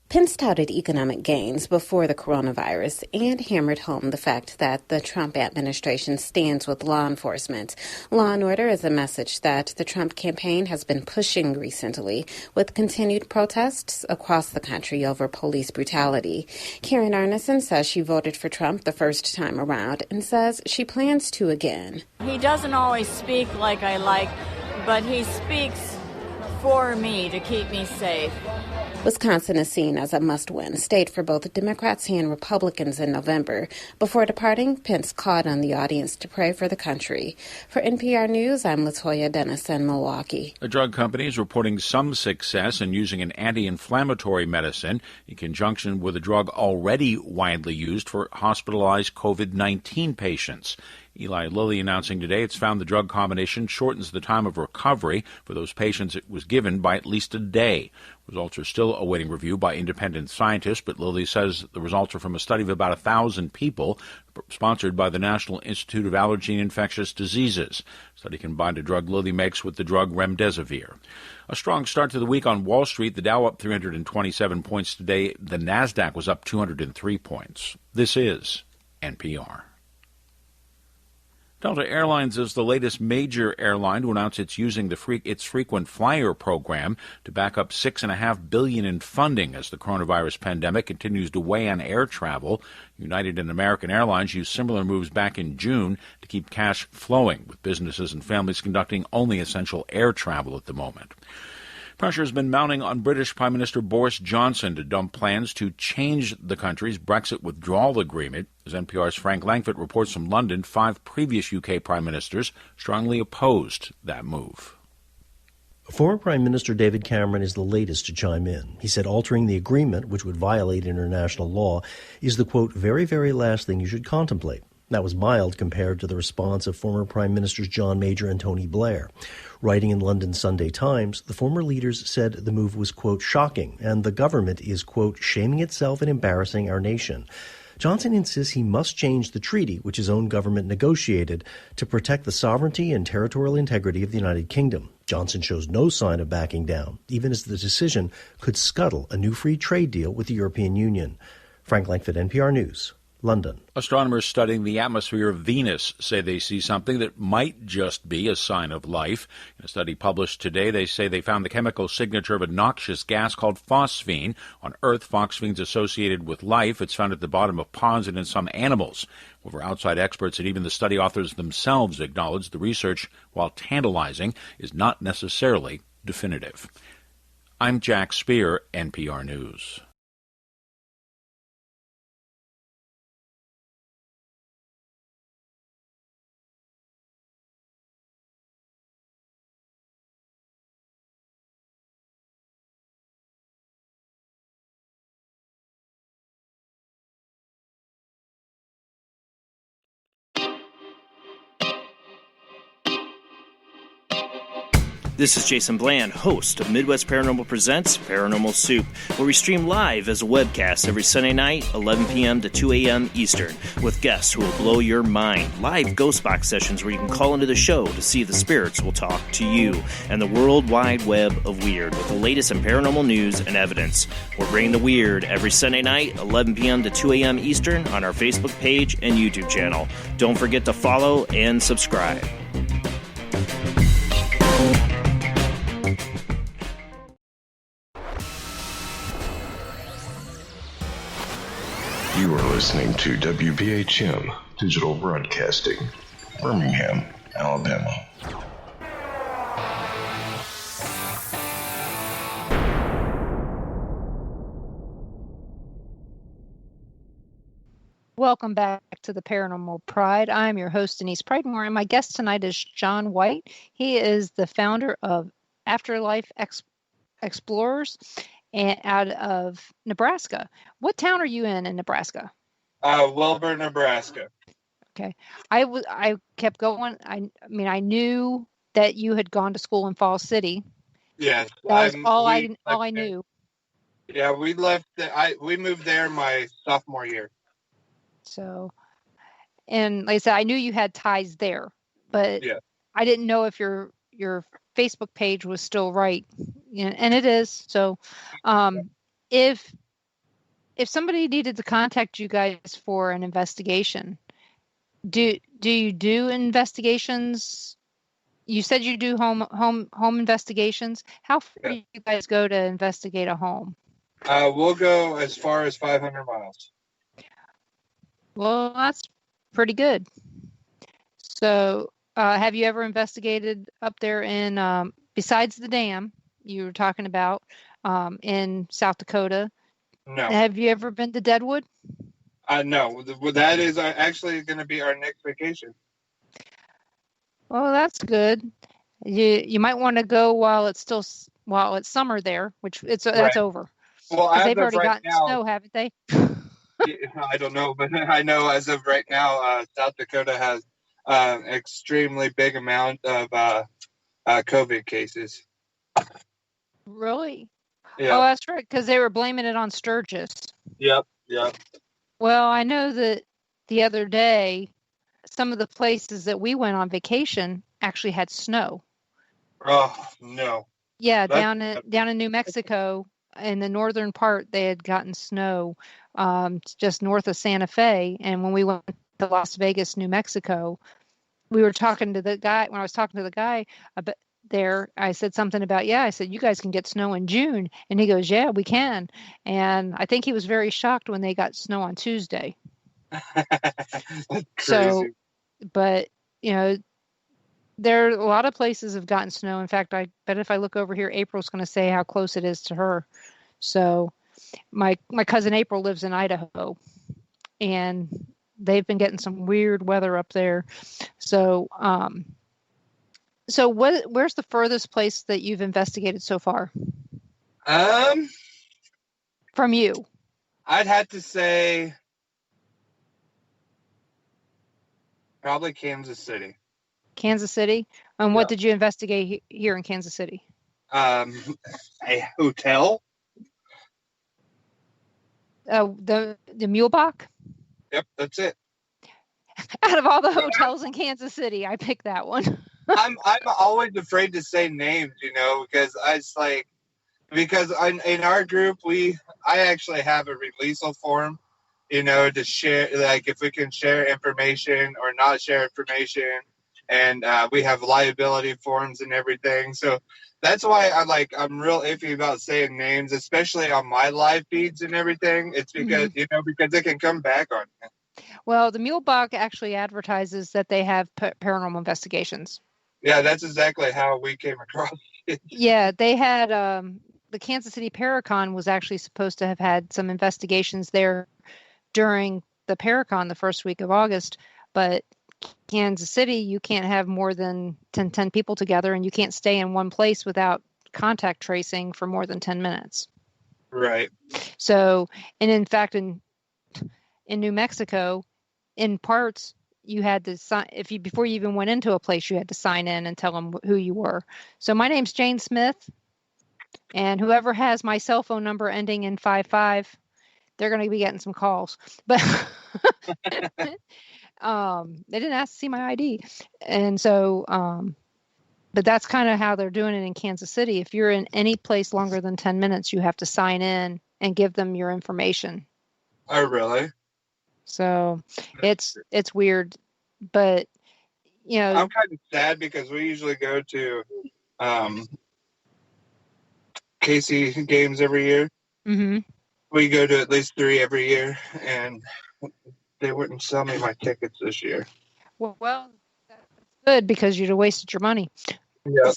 Pence touted economic gains before the coronavirus and hammered home the fact that the Trump administration stands with law enforcement. Law and order is a message that the Trump campaign has been pushing recently, with continued protests across the country over police brutality. Karen Arneson says she voted for Trump the first time around and says she plans to again. He doesn't always speak like I like, but he speaks for me to keep me safe. Wisconsin is seen as a must-win state for both Democrats and Republicans in November. Before departing, Pence called on the audience to pray for the country. For NPR News, I'm LaToya Dennis in Milwaukee. A drug company is reporting some success in using an anti-inflammatory medicine in conjunction with a drug already widely used for hospitalized COVID-19 patients. Eli Lilly announcing today it's found the drug combination shortens the time of recovery for those patients it was given by at least a day. Results are still awaiting review by independent scientists, but Lilly says the results are from a study of about 1,000 people sponsored by the National Institute of Allergy and Infectious Diseases. The study combined a drug Lilly makes with the drug remdesivir. A strong start to the week on Wall Street. The Dow up 327 points today. The Nasdaq was up 203 points. This is NPR. Delta Airlines is the latest major airline to announce it's using its frequent flyer program to back up $6.5 billion in funding as the coronavirus pandemic continues to weigh on air travel. United and American Airlines used similar moves back in June to keep cash flowing, with businesses and families conducting only essential air travel at the moment. Pressure has been mounting on British Prime Minister Boris Johnson to dump plans to change the country's Brexit withdrawal agreement. As NPR's Frank Langford reports from London, 5 previous UK prime ministers strongly opposed that move. Former Prime Minister David Cameron is the latest to chime in. He said altering the agreement, which would violate international law, is the, quote, very, very last thing you should contemplate. That was mild compared to the response of former Prime Ministers John Major and Tony Blair. Writing in London's Sunday Times, the former leaders said the move was, quote, shocking, and the government is, quote, shaming itself and embarrassing our nation. Johnson insists he must change the treaty, which his own government negotiated, to protect the sovereignty and territorial integrity of the United Kingdom. Johnson shows no sign of backing down, even as the decision could scuttle a new free trade deal with the European Union. Frank Langford, NPR News, London. Astronomers studying the atmosphere of Venus say they see something that might just be a sign of life. In a study published today, they say they found the chemical signature of a noxious gas called phosphine. On Earth, phosphine is associated with life. It's found at the bottom of ponds and in some animals. However, outside experts and even the study authors themselves acknowledge the research, while tantalizing, is not necessarily definitive. I'm Jack Speer, NPR News. This is Jason Bland, host of Midwest Paranormal Presents Paranormal Soup, where we stream live as a webcast every Sunday night, 11 p.m. to 2 a.m. Eastern, with guests who will blow your mind. Live ghost box sessions where you can call into the show to see if the spirits will talk to you, and the world wide web of weird with the latest in paranormal news and evidence. We're bringing the weird every Sunday night, 11 p.m. to 2 a.m. Eastern on our Facebook page and YouTube channel. Don't forget to follow and subscribe. You are listening to WBHM Digital Broadcasting, Birmingham, Alabama. Welcome back to the Paranormal Pride. I'm your host, Denise Pridemore, and my guest tonight is John White. He is the founder of AfterLie Explorers and out of Nebraska. What town are you in Nebraska? Wilbur, Nebraska. Okay. I kept going. I mean, I knew that you had gone to school in Falls City. Yes. That was all I knew. Yeah, we left. We moved there my sophomore year. So, and like I said, I knew you had ties there, but yeah. I didn't know if your Facebook page was still right. And it is. So, if somebody needed to contact you guys for an investigation, do you do investigations? You said you do home investigations. How far do you guys go to investigate a home? We'll go as far as 500 miles. Well, that's pretty good. So, have you ever investigated up there in, besides the dam you were talking about, in South Dakota? No. Have you ever been to Deadwood? No. That is actually going to be our next vacation. Well, that's good. You might want to go while it's summer there, which that's over. Well, they've already gotten snow, haven't they? I don't know, but I know as of right now, South Dakota has an extremely big amount of COVID cases. Really? Yeah. Oh, that's right, because they were blaming it on Sturgis. Yep. Well, I know that the other day, some of the places that we went on vacation actually had snow. Oh, no. Yeah, down in New Mexico, in the northern part, they had gotten snow just north of Santa Fe. And when we went to Las Vegas, New Mexico, we were talking to the guy. When I was talking to the guy about there, I said something about, I said, you guys can get snow in June. And he goes, yeah, we can. And I think he was very shocked when they got snow on Tuesday. So, but, there are a lot of places have gotten snow. In fact, I bet if I look over here, April's going to say how close it is to her. So my cousin April lives in Idaho, and they've been getting some weird weather up there. So, where's the furthest place that you've investigated so far? From you? I'd have to say probably Kansas City. Kansas City? And what did you investigate here in Kansas City? A hotel. The Mulebach? Yep, that's it. Out of all the hotels in Kansas City, I picked that one. I'm always afraid to say names, because in our group I actually have a releasal form, to share, like if we can share information or not share information. And we have liability forms and everything. So that's why I'm real iffy about saying names, especially on my live feeds and everything. It's because, because they can come back on you. Well, the Mulebach actually advertises that they have paranormal investigations. Yeah, that's exactly how we came across it. Yeah, they had the Kansas City Paracon was actually supposed to have had some investigations there during the Paracon the first week of August, but Kansas City, you can't have more than 10 people together, and you can't stay in one place without contact tracing for more than 10 minutes. Right. So, and in fact, in New Mexico, in parts, you had to sign, before you even went into a place, you had to sign in and tell them who you were. So my name's Jane Smith, and whoever has my cell phone number ending in 55, they're going to be getting some calls. But they didn't ask to see my ID. And so, but that's kind of how they're doing it in Kansas City. If you're in any place longer than 10 minutes, you have to sign in and give them your information. Oh, really? So it's weird, but I'm kind of sad because we usually go to KC games every year. Mm-hmm. We go to at least 3 every year, and they wouldn't sell me my tickets this year. Well, that's good because you'd have wasted your money. Yeah.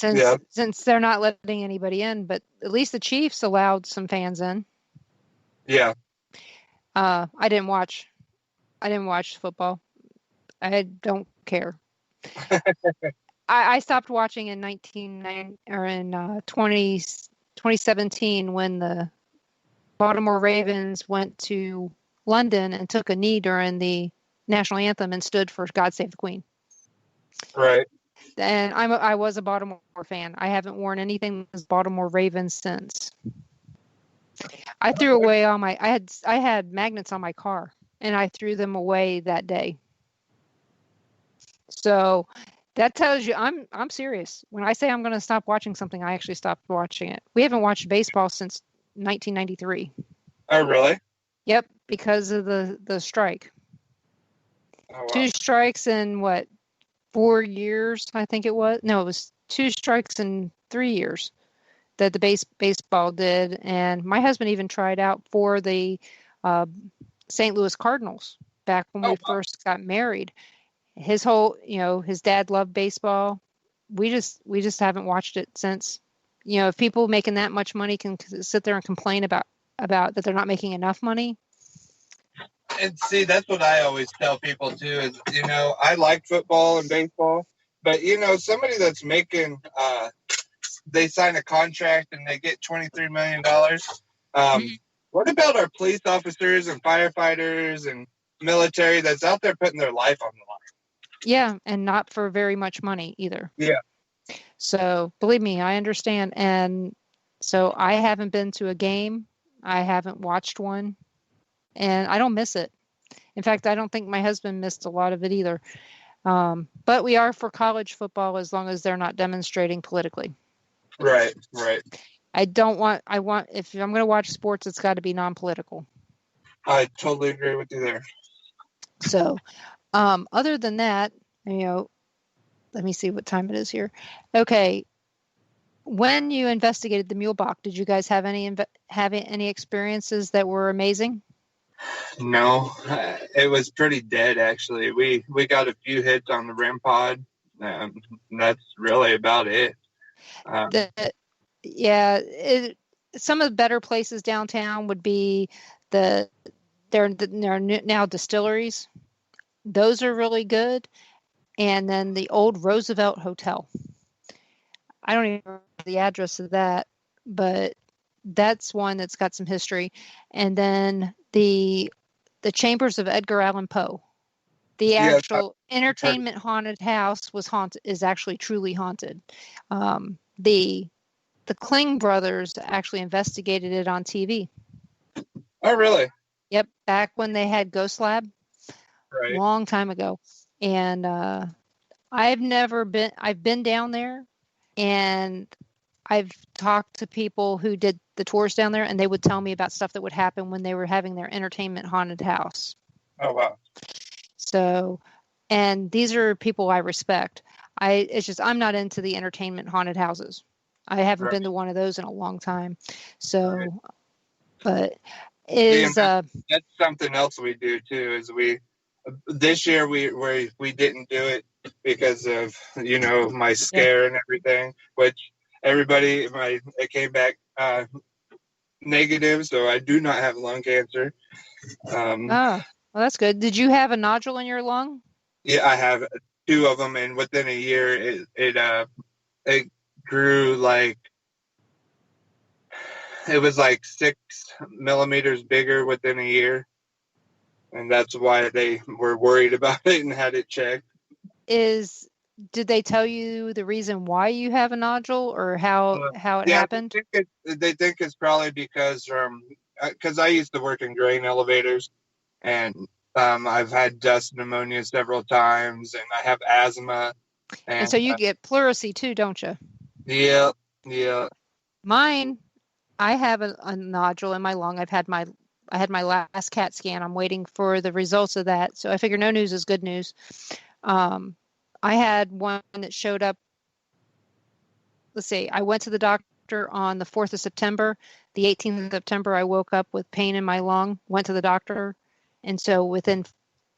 Since they're not letting anybody in, but at least the Chiefs allowed some fans in. Yeah. I didn't watch I didn't watch football. I don't care. I stopped watching in 2017 when the Baltimore Ravens went to London and took a knee during the national anthem and stood for God Save the Queen. Right. And I was a Baltimore fan. I haven't worn anything as Baltimore Ravens since. I threw away all my I had magnets on my car and I threw them away that day. So that tells you I'm serious. When I say I'm going to stop watching something, I actually stopped watching it. We haven't watched baseball since 1993. Oh, really? Yep, because of the strike. Oh, wow. 2 strikes in 4 years, I think it was. No, it was 2 strikes in 3 years that the baseball did. And my husband even tried out for the St. Louis Cardinals back when we first got married. His whole, his dad loved baseball. We just haven't watched it since. If people making that much money can sit there and complain about that they're not making enough money. And see, that's what I always tell people too is, I like football and baseball, but somebody that's making, they sign a contract and they get $23 million. What about our police officers and firefighters and military that's out there putting their life on the line? Yeah, and not for very much money either. Yeah. So believe me, I understand. And so I haven't been to a game. I haven't watched one. And I don't miss it. In fact, I don't think my husband missed a lot of it either. But we are for college football as long as they're not demonstrating politically. Right. If I'm going to watch sports, it's got to be non-political. I totally agree with you there. So, other than that, let me see what time it is here. Okay. When you investigated the Mulebach, did you guys have any experiences that were amazing? No, it was pretty dead actually. We got a few hits on the REM pod. That's really about it. Some of the better places downtown would be there are now distilleries. Those are really good. And then the old Roosevelt Hotel. I don't even remember the address of that, but that's one that's got some history. And then the Chambers of Edgar Allan Poe. The actual entertainment haunted house is actually truly haunted. The Kling brothers actually investigated it on TV. Oh, really? Yep, back when they had Ghost Lab, right. Long time ago. And I've been down there, and I've talked to people who did the tours down there, and they would tell me about stuff that would happen when they were having their entertainment haunted house. Oh, wow. So, and these are people I respect. I'm not into the entertainment haunted houses. I haven't been to one of those in a long time. So, but that's something else we do too, is this year we didn't do it because of, my scare and everything, which it came back negative. So I do not have lung cancer. Well, that's good. Did you have a nodule in your lung? Yeah, I have 2 of them, and within a year, it grew it was 6 millimeters bigger within a year, and that's why they were worried about it and had it checked. Did they tell you the reason why you have a nodule or how it happened? They think it's probably because I used to work in grain elevators, and I've had dust pneumonia several times, and I have asthma. And so you get pleurisy too, don't you? Yeah. Mine, I have a nodule in my lung. I had my last CAT scan. I'm waiting for the results of that. So I figure no news is good news. I had one that showed up. Let's see. I went to the doctor on the 4th of September. The 18th of September, I woke up with pain in my lung, went to the doctor. And so within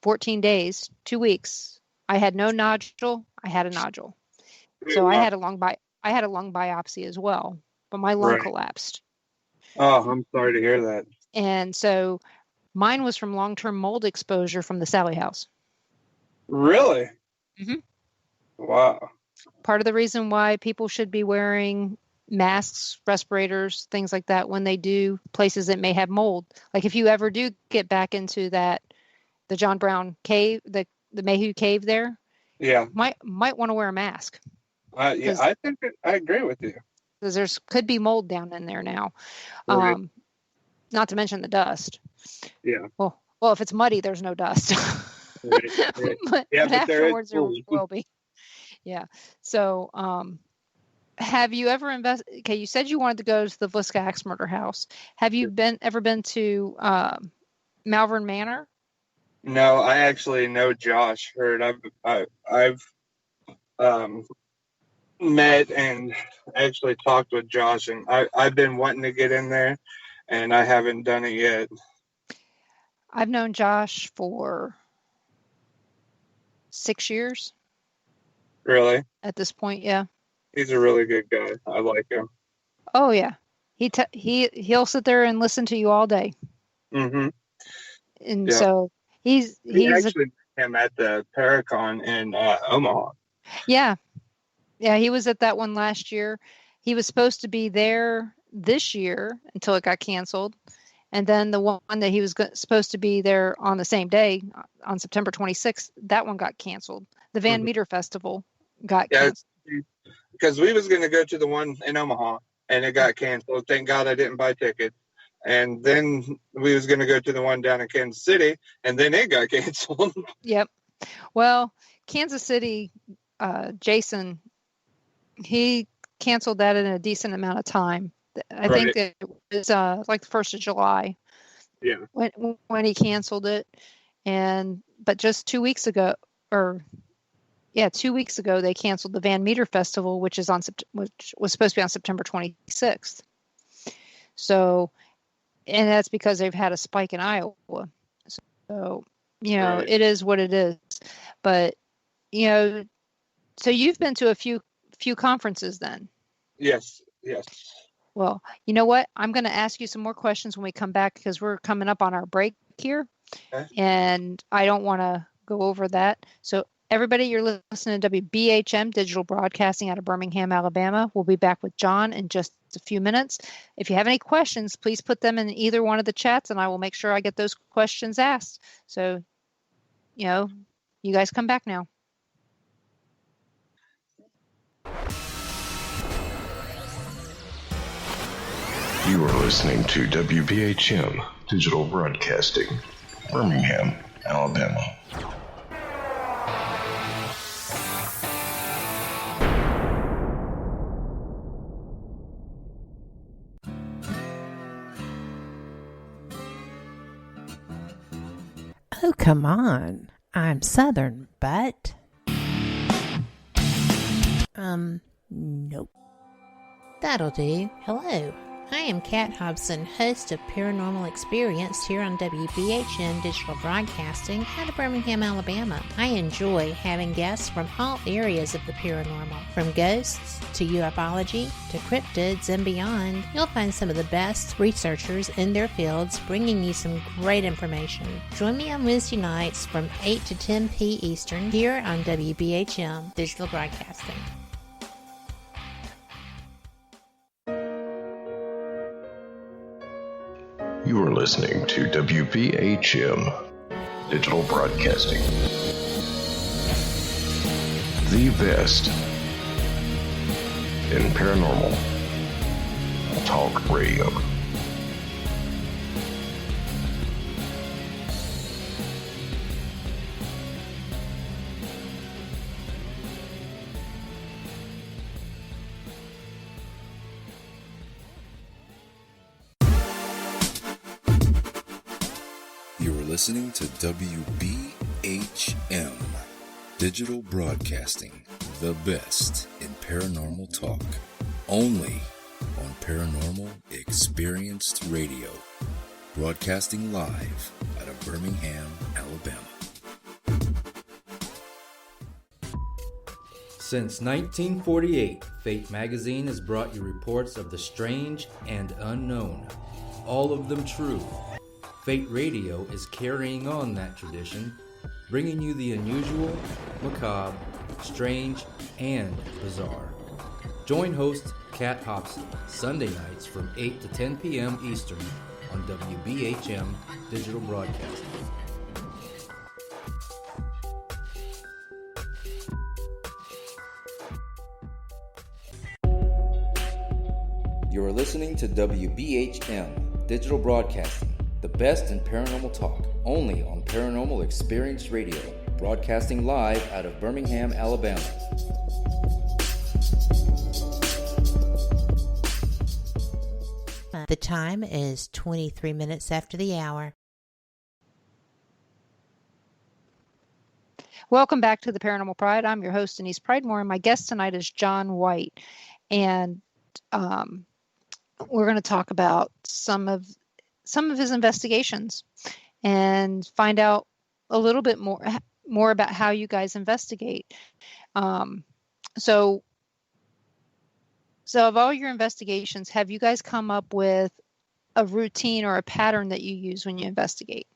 14 days, 2 weeks, I had no nodule. I had a nodule. So I had a lung biopsy as well, but my lung collapsed. Oh, I'm sorry to hear that. And so Mine was from long-term mold exposure from the Sally house. Really? Mm-hmm. Wow. Part of the reason why people should be wearing masks, respirators, things like that when they do places that may have mold. Like if you ever do get back into the John Brown cave, the Mayhew cave there, Yeah. might want to wear a mask. Yeah, I think I agree with you. Because could be mold down in there now. Right. Not to mention the dust. Yeah. Well, if it's muddy, there's no dust. Right. but afterwards there mold. will be. Yeah. So, have you ever okay, you said you wanted to go to the Vliska axe murder house. Have you ever been to Malvern Manor? No, I actually know Josh. I've met and actually talked with Josh, and I've been wanting to get in there, and I haven't done it yet. I've known Josh for 6 years. Really? At this point, yeah. He's a really good guy. I like him. Oh yeah, he'll sit there and listen to you all day. Mm-hmm. And so he's actually met him at the Paracon in Omaha. Yeah, he was at that one last year. He was supposed to be there this year until it got canceled, and then the one that he was supposed to be there on the same day on September 26th, that one got canceled. The Van Meter Festival got canceled. Because we was going to go to the one in Omaha, and it got canceled. Thank God I didn't buy tickets. And then we was going to go to the one down in Kansas City, and then it got canceled. Yep. Well, Kansas City, Jason, he canceled that in a decent amount of time. I think it was like the 1st of July. Yeah. When he canceled it, but just 2 weeks ago, 2 weeks ago, they canceled the Van Meter Festival, which was supposed to be on September 26th. So, and that's because they've had a spike in Iowa. So, it is what it is. But, so you've been to a few conferences then? Yes. Well, you know what? I'm going to ask you some more questions when we come back because we're coming up on our break here. Okay. And I don't want to go over that. So, everybody, you're listening to WBHM Digital Broadcasting out of Birmingham, Alabama. We'll be back with John in just a few minutes. If you have any questions, please put them in either one of the chats, and I will make sure I get those questions asked. So, you guys come back now. You are listening to WBHM Digital Broadcasting, Birmingham, Alabama. Oh, come on. I'm Southern, but... Nope. That'll do. Hello. I am Kat Hobson, host of Paranormal Experience here on WBHM Digital Broadcasting out of Birmingham, Alabama. I enjoy having guests from all areas of the paranormal, from ghosts to ufology to cryptids and beyond. You'll find some of the best researchers in their fields bringing you some great information. Join me on Wednesday nights from 8 to 10 p. Eastern here on WBHM Digital Broadcasting. You are listening to WBHM Digital Broadcasting, the best in paranormal talk radio. Listening to WBHM Digital Broadcasting, the best in paranormal talk, only on Paranormal Experienced Radio, broadcasting live out of Birmingham, Alabama. Since 1948, Fate Magazine has brought you reports of the strange and unknown, all of them true. Fate Radio is carrying on that tradition, bringing you the unusual, macabre, strange, and bizarre. Join host Kat Hobson Sunday nights from 8 to 10 p.m. Eastern on WBHM Digital Broadcasting. You are listening to WBHM Digital Broadcasting, the best in paranormal talk, only on Paranormal Experience Radio, broadcasting live out of Birmingham, Alabama. The time is 23 minutes after the hour. Welcome back to the Paranormal Pride. I'm your host, Denise Pridemore, and my guest tonight is John White. And we're going to talk about some of his investigations and find out a little bit more about how you guys investigate. So of all your investigations, have you guys come up with a routine or a pattern that you use when you investigate?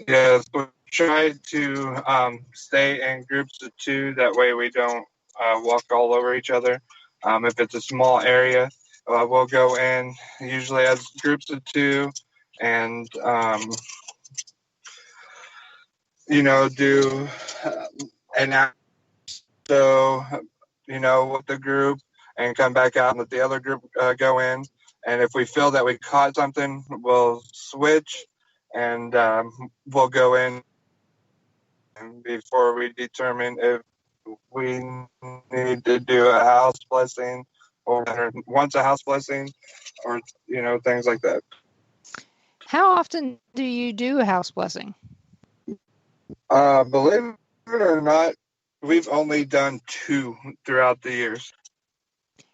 Yes, we try to stay in groups of two. That way we don't walk all over each other. If it's a small area, we'll go in usually as groups of two and, do an hour so, with the group and come back out and let the other group go in. And if we feel that we caught something, we'll switch and we'll go in before we determine if we need to do a house blessing or once a house blessing or, things like that. How often do you do a house blessing? Believe it or not, we've only done 2 throughout the years.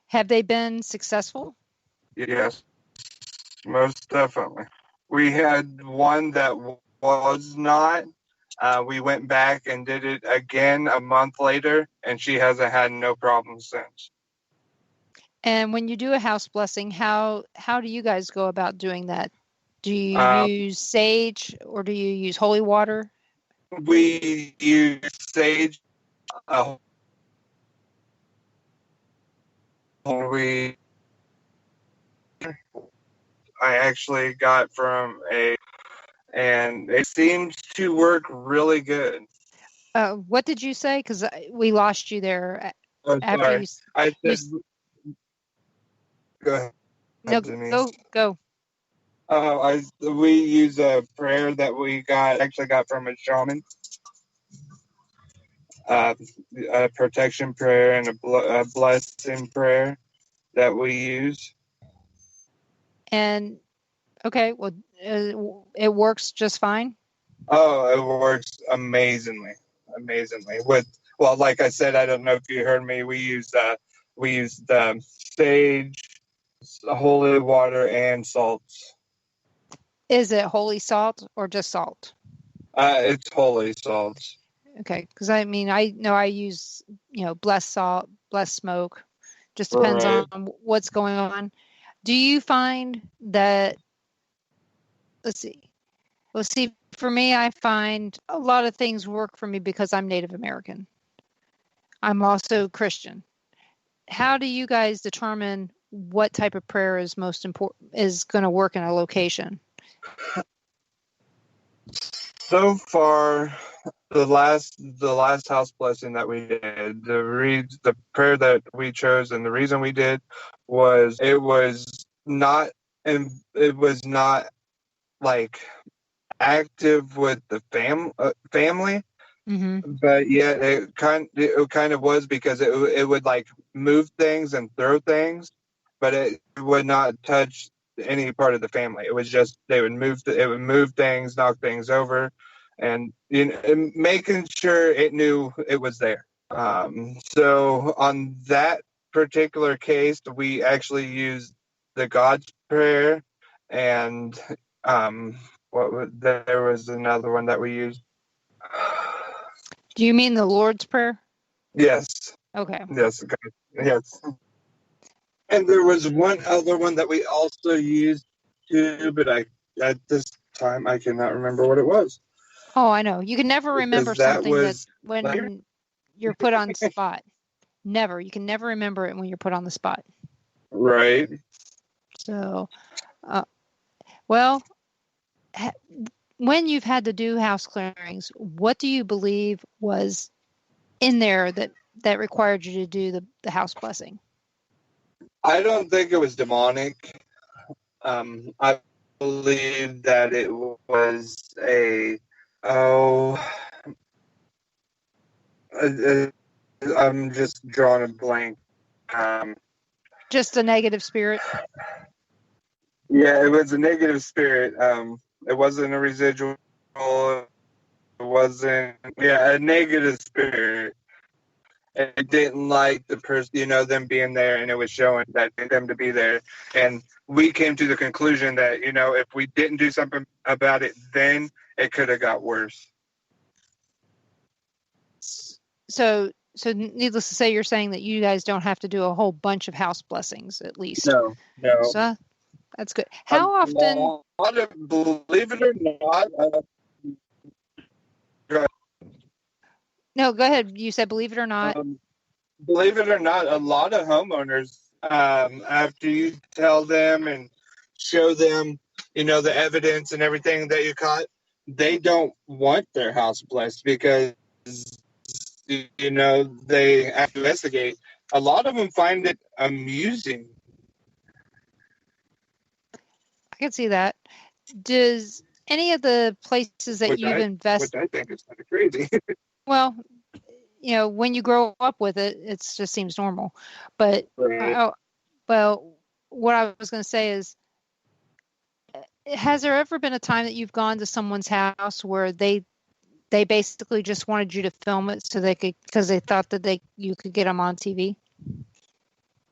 Have they been successful? Yes, most definitely. We had one that was not. We went back and did it again a month later, and she hasn't had no problems since. And when you do a house blessing, how do you guys go about doing that? Do you use sage or do you use holy water? We use sage. I actually got from and it seems to work really good. What did you say? Because we lost you there. After sorry. I said, go ahead. No, go. We use a prayer that we got from a shaman. A protection prayer and a blessing prayer that we use. And okay, well, it works just fine. Oh, it works amazingly. Like I said, I don't know if you heard me. We use sage, holy water, and salts. Is it holy salt or just salt? It's holy salts. Okay, because I know I use blessed salt, blessed smoke. Just depends on what's going on. Do you find that? Let's see. For me, I find a lot of things work for me because I'm Native American. I'm also Christian. How do you guys determine what type of prayer is most important, is going to work in a location? So far, the last house blessing that we did, the prayer that we chose, and the reason we did was it was not like active with the family, mm-hmm. But yet it kind of was because it would like move things and throw things, but it would not touch any part of the family. It was just it would move things, knock things over, and making sure it knew it was there. So on that particular case, we actually used the God's prayer, and there was another one that we used. Do you mean the Lord's Prayer? Yes. Okay. Yes. Yes. And there was one other one that we also used too, but at this time, I cannot remember what it was. Oh, I know. You can never remember Because that something was that when you're put on spot. Never. You can never remember it when you're put on the spot. right. So, well, when you've had to do house clearings, what do you believe was in there that required you to do the house blessing? I don't think it was demonic. I believe that it was I'm just drawing a blank. Just a negative spirit? Yeah, it was a negative spirit. It wasn't a residual. It wasn't, a negative spirit. It didn't like the person, them being there, and it was showing that them to be there. And we came to the conclusion that, if we didn't do something about it then, it could have got worse. So needless to say, you're saying that you guys don't have to do a whole bunch of house blessings, at least. No. So that's good. How often? Believe it or not. No, go ahead. You said believe it or not. Believe it or not, a lot of homeowners, after you tell them and show them, the evidence and everything that you caught, they don't want their house blessed because, they have to investigate. A lot of them find it amusing. I can see that. Does any of the places that you've invested... Which I think is kind of crazy. Well, when you grow up with it, it just seems normal. But, right. Well, what I was going to say is, has there ever been a time that you've gone to someone's house where they basically just wanted you to film it so they could, because they thought that you could get them on TV?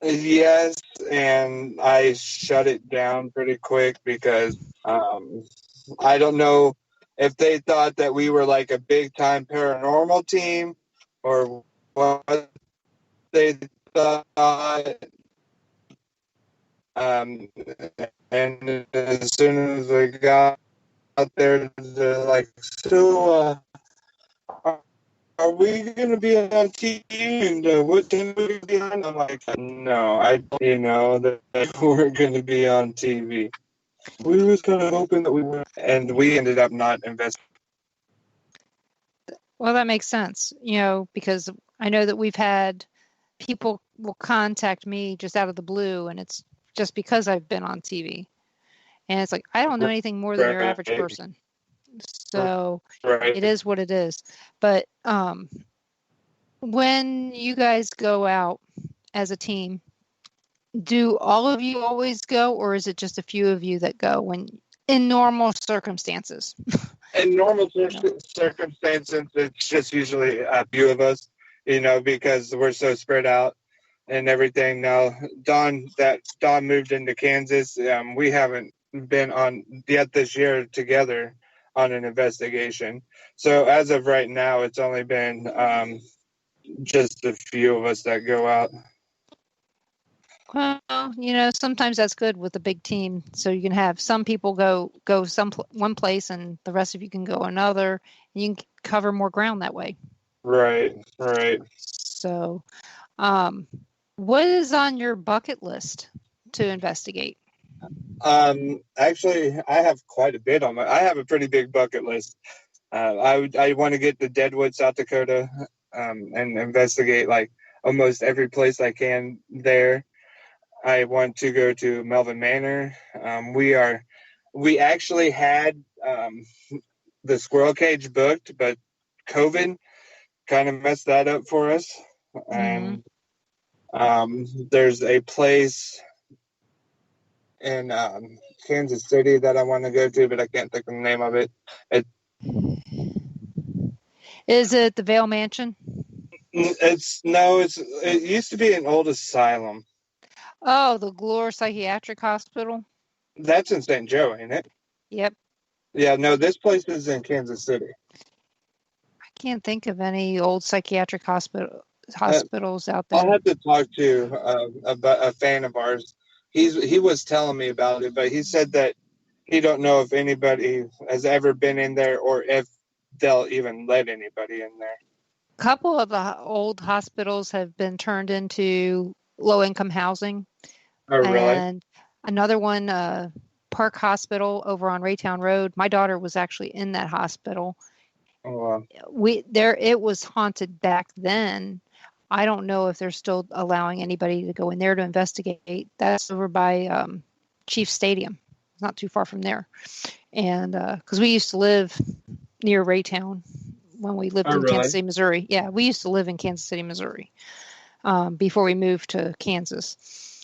Yes, and I shut it down pretty quick because I don't know if they thought that we were like a big-time paranormal team or what they thought. And as soon as I got out there, they're like, so are we going to be on TV? And what team are we going to be on? I'm like, no, I didn't know that we were going to be on TV. We was kind of hoping that we were, and we ended up not investing. Well, that makes sense, because I know that we've had people will contact me just out of the blue, and it's just because I've been on TV. And it's like, I don't know anything more than your average person. So It is what it is. But when you guys go out as a team, do all of you always go, or is it just a few of you that go when in normal circumstances? In normal circumstances, it's just usually a few of us, because we're so spread out and everything. Now, Dawn moved into Kansas. We haven't been on yet this year together on an investigation. So as of right now, it's only been just a few of us that go out. Well, sometimes that's good with a big team. So you can have some people go one place and the rest of you can go another. And you can cover more ground that way. Right. So what is on your bucket list to investigate? Actually, I have quite a bit on I have a pretty big bucket list. I want to get to Deadwood, South Dakota, and investigate like almost every place I can there. I want to go to Melvin Manor. We actually had the squirrel cage booked, but COVID kind of messed that up for us. And there's a place in Kansas City that I want to go to, but I can't think of the name of it. Is it the Vale Mansion? It used to be an old asylum. Oh, the Glore Psychiatric Hospital? That's in St. Joe, ain't it? Yep. Yeah, no, this place is in Kansas City. I can't think of any old psychiatric hospitals out there. I'll have to talk to a fan of ours. He was telling me about it, but he said that he don't know if anybody has ever been in there or if they'll even let anybody in there. A couple of the old hospitals have been turned into low-income housing. Oh, really? And another one, Park Hospital over on Raytown Road. My daughter was actually in that hospital. Oh, wow. It was haunted back then. I don't know if they're still allowing anybody to go in there to investigate. That's over by Chief Stadium. It's not too far from there. And because we used to live near Raytown when we lived in really? Kansas City, Missouri. Yeah, we used to live in Kansas City, Missouri before we moved to Kansas.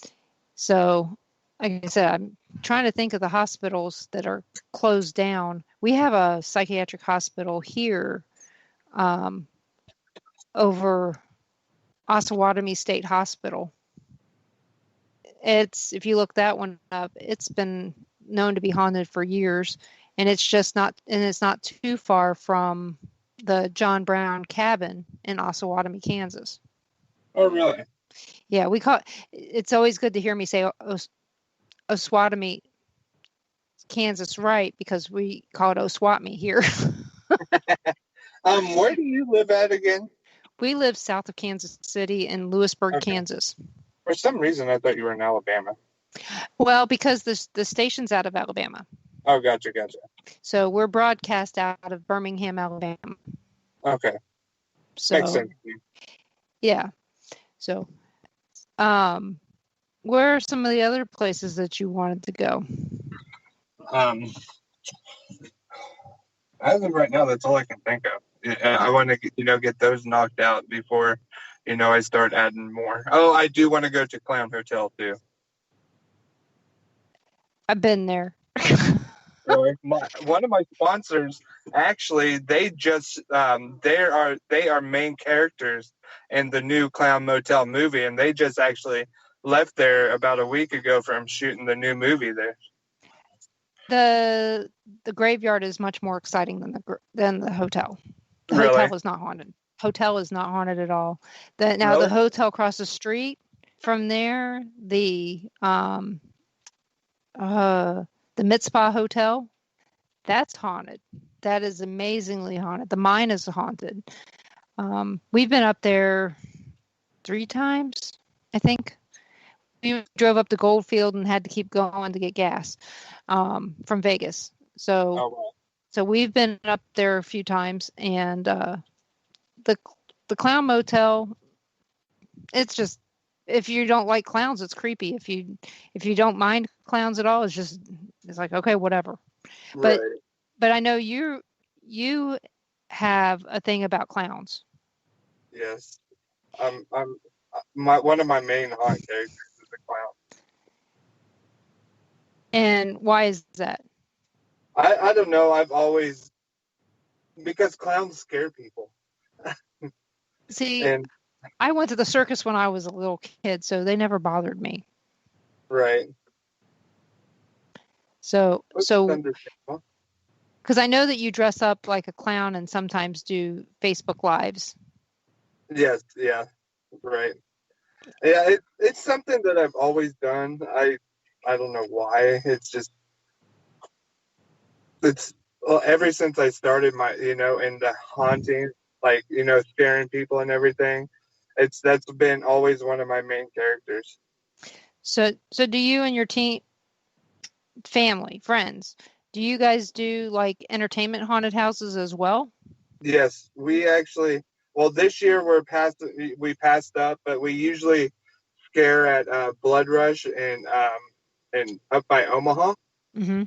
So, like I said, I'm trying to think of the hospitals that are closed down. We have a psychiatric hospital here over Osawatomie State Hospital. If you look that one up, it's been known to be haunted for years, and it's not too far from the John Brown cabin in Osawatomie, Kansas. Oh, really? Yeah, it's always good to hear me say Osawatomie, Kansas, right? Because we call it Oswatmie here. Where do you live at again? We live south of Kansas City in Lewisburg, Kansas. For some reason, I thought you were in Alabama. Well, because the station's out of Alabama. Oh, gotcha. So we're broadcast out of Birmingham, Alabama. Okay. So, makes sense. Yeah. So, where are some of the other places that you wanted to go? As of right now, that's all I can think of. I want to, get those knocked out before, I start adding more. Oh, I do want to go to Clown Hotel too. I've been there. Really? One of my sponsors, actually, they just they are main characters in the new Clown Motel movie, and they just actually left there about a week ago from shooting the new movie there. The graveyard is much more exciting than the hotel. The Really? hotel is not haunted. Hotel is not haunted at all. The Really? hotel across the street from there, the Mid-Spa Hotel, that's haunted. That is amazingly haunted. The mine is haunted. We've been up there 3 times, I think. We drove up to Goldfield and had to keep going to get gas from Vegas. So we've been up there a few times, and the Clown Motel, it's just, if you don't like clowns, it's creepy. If you don't mind clowns at all, it's like, okay, whatever. Right. But I know you have a thing about clowns. Yes. One of my main haunt characters is a clown. And why is that? I don't know. Because clowns scare people. See, I went to the circus when I was a little kid, so they never bothered me. Right. So, because I know that you dress up like a clown and sometimes do Facebook Lives. Yes, yeah, right. Yeah, it's something that I've always done. I don't know why. Ever since I started my, into haunting, like, scaring people and everything. That's been always one of my main characters. So do you and your team, family, friends, do you guys do like entertainment haunted houses as well? Yes, we actually. Well, this year we passed up, but we usually scare at Blood Rush and up by Omaha. Mm-hmm.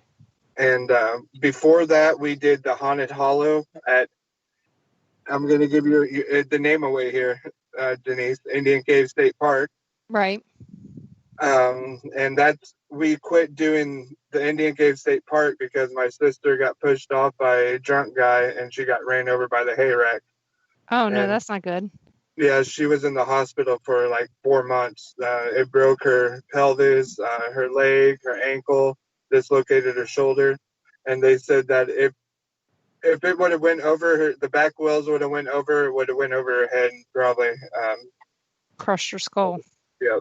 And before that, we did the Haunted Hollow at. I'm going to give you the name away here, Denise. Indian Cave State Park. Right. And we quit doing the Indian Cave State Park because my sister got pushed off by a drunk guy and she got ran over by the hayrack. Oh, no, that's not good. Yeah, she was in the hospital for like 4 months. It broke her pelvis, her leg, her ankle, dislocated her shoulder. And they said that if it would have went over her, the back wheels would have went over, it would have went over her head and probably crushed her skull. Yeah.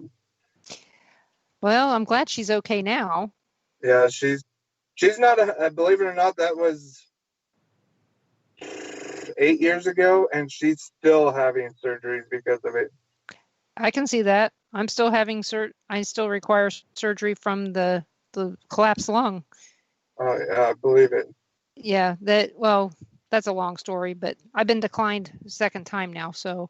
Well, I'm glad she's okay now. Yeah, she's She's not believe it or not, that was 8 years ago, and she's still having surgeries because of it. I can see that. I'm still having I still require surgery from the collapsed lung. I believe it. Yeah, that's a long story, but I've been declined a second time now, so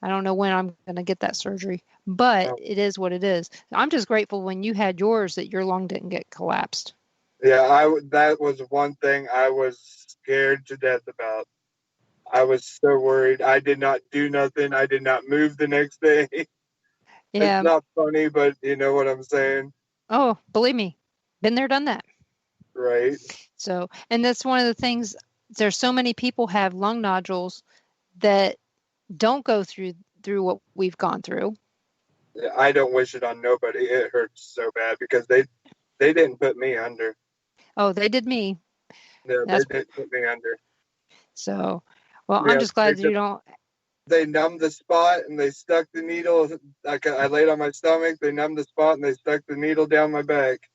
I don't know when I'm going to get that surgery, but it is what it is. I'm just grateful when you had yours that your lung didn't get collapsed. Yeah, that was one thing I was scared to death about. I was so worried. I did not do nothing. I did not move the next day. Yeah. It's not funny, but you know what I'm saying? Oh, believe me, been there, done that. Right. So, and that's one of the things, there's so many people have lung nodules that don't go through what we've gone through. I don't wish it on nobody. It hurts so bad because they didn't put me under. Oh, they did me. Yeah, they did put me under. So, well, I'm just glad that you don't. They numbed the spot and they stuck the needle. Like I laid on my stomach, they numbed the spot and they stuck the needle down my back.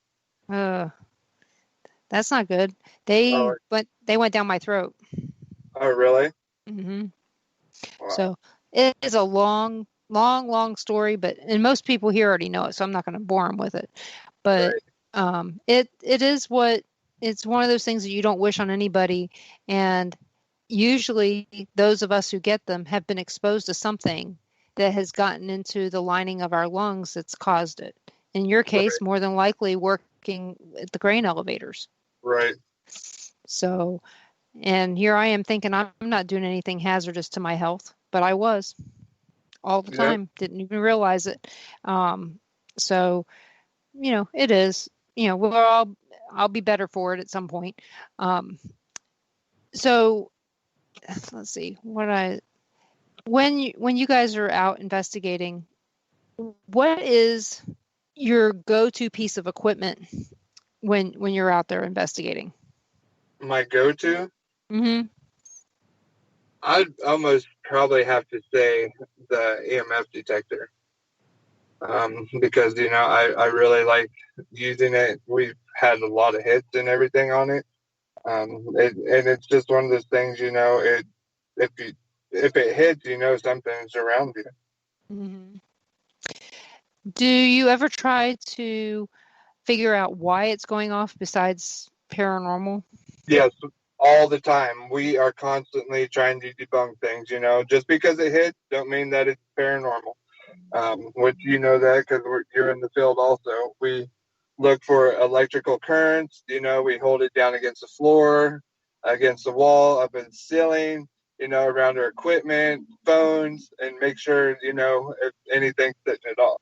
That's not good. They went down my throat. Oh, really? Mm-hmm. Wow. So it is a long story, and most people here already know it, so I'm not going to bore them with it. But it is it's one of those things that you don't wish on anybody, and usually those of us who get them have been exposed to something that has gotten into the lining of our lungs that's caused it. In your case, more than likely working at the grain elevators. Right. So, and here I am thinking I'm not doing anything hazardous to my health, but I was all the time. Didn't even realize it. So, it is, I'll be better for it at some point. So let's see when you guys are out investigating, what is your go-to piece of equipment when you're out there investigating? My go-to? Mm-hmm. I'd almost probably have to say the EMF detector. Because, I really like using it. We've had a lot of hits and everything on it. And it's just one of those things, if it hits, something's around you. Mm-hmm. Do you ever try to figure out why it's going off besides paranormal? Yes, all the time. We are constantly trying to debunk things, just because it hits don't mean that it's paranormal. Which that because you're in the field also. We look for electrical currents, we hold it down against the floor, against the wall, up in the ceiling, around our equipment, phones, and make sure, if anything's sitting it off.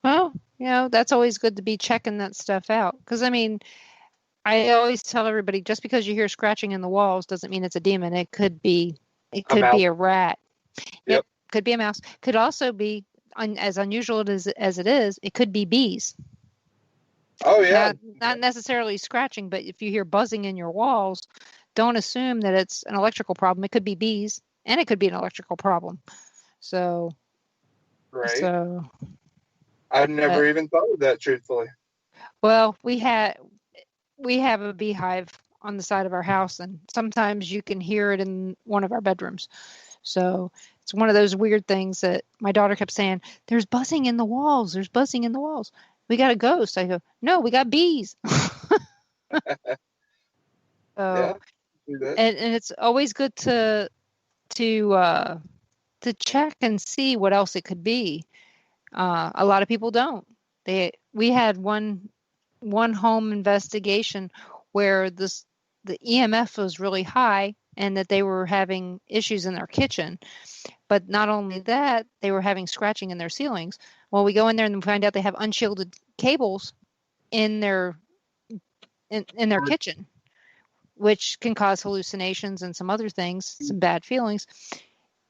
Well, that's always good to be checking that stuff out. Because, I always tell everybody, just because you hear scratching in the walls doesn't mean it's a demon. It could be a rat. Yep. Could be a mouse. Could also be, as unusual as it is, it could be bees. Oh, yeah. Not necessarily scratching, but if you hear buzzing in your walls, don't assume that it's an electrical problem. It could be bees, and it could be an electrical problem. So, right. So, I've never even thought of that, truthfully. Well, we have a beehive on the side of our house, and sometimes you can hear it in one of our bedrooms. So it's one of those weird things that my daughter kept saying, there's buzzing in the walls. There's buzzing in the walls. We got a ghost. I go, no, we got bees. And it's always good to check and see what else it could be. A lot of people don't. We had one home investigation where the EMF was really high and that they were having issues in their kitchen. But not only that, they were having scratching in their ceilings. Well, we go in there and we find out they have unshielded cables in their kitchen, which can cause hallucinations and some other things, some bad feelings.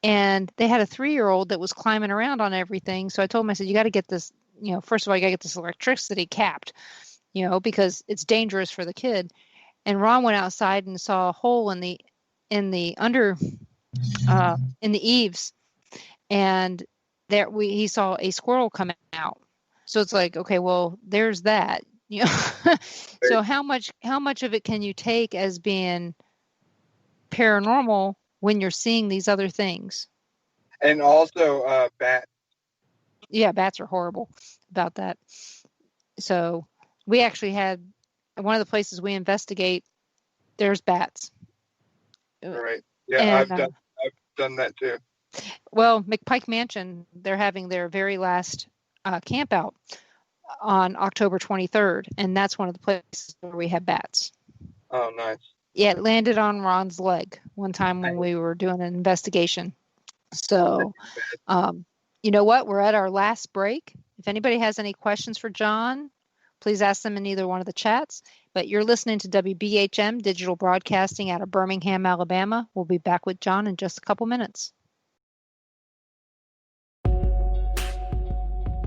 And they had a 3-year-old that was climbing around on everything. So I told him, I said, you got to get this, first of all, you got to get this electricity capped, because it's dangerous for the kid. And Ron went outside and saw a hole in the eaves, and there he saw a squirrel come out. So it's like, okay, well, there's that. You know, so how much of it can you take as being paranormal when you're seeing these other things? And also, bats. Yeah, bats are horrible about that. So we actually had one of the places we investigate. There's bats. Right. Yeah, And, I've done that too. Well, McPike Mansion, they're having their very last camp out on October 23rd, and that's one of the places where we have bats. Oh, nice. Yeah, it landed on Ron's leg one time when we were doing an investigation. So, you know what? We're at our last break. If anybody has any questions for John, please ask them in either one of the chats. But you're listening to WBHM Digital Broadcasting out of Birmingham, Alabama. We'll be back with John in just a couple minutes.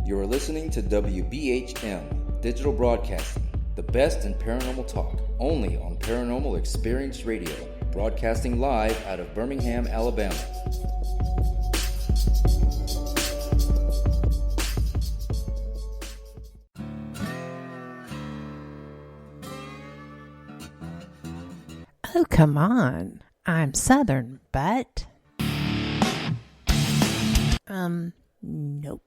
You're listening to WBHM Digital Broadcasting, the best in paranormal talk, only on Paranormal Experience Radio, broadcasting live out of Birmingham, Alabama. Oh, come on. I'm Southern, but... Nope.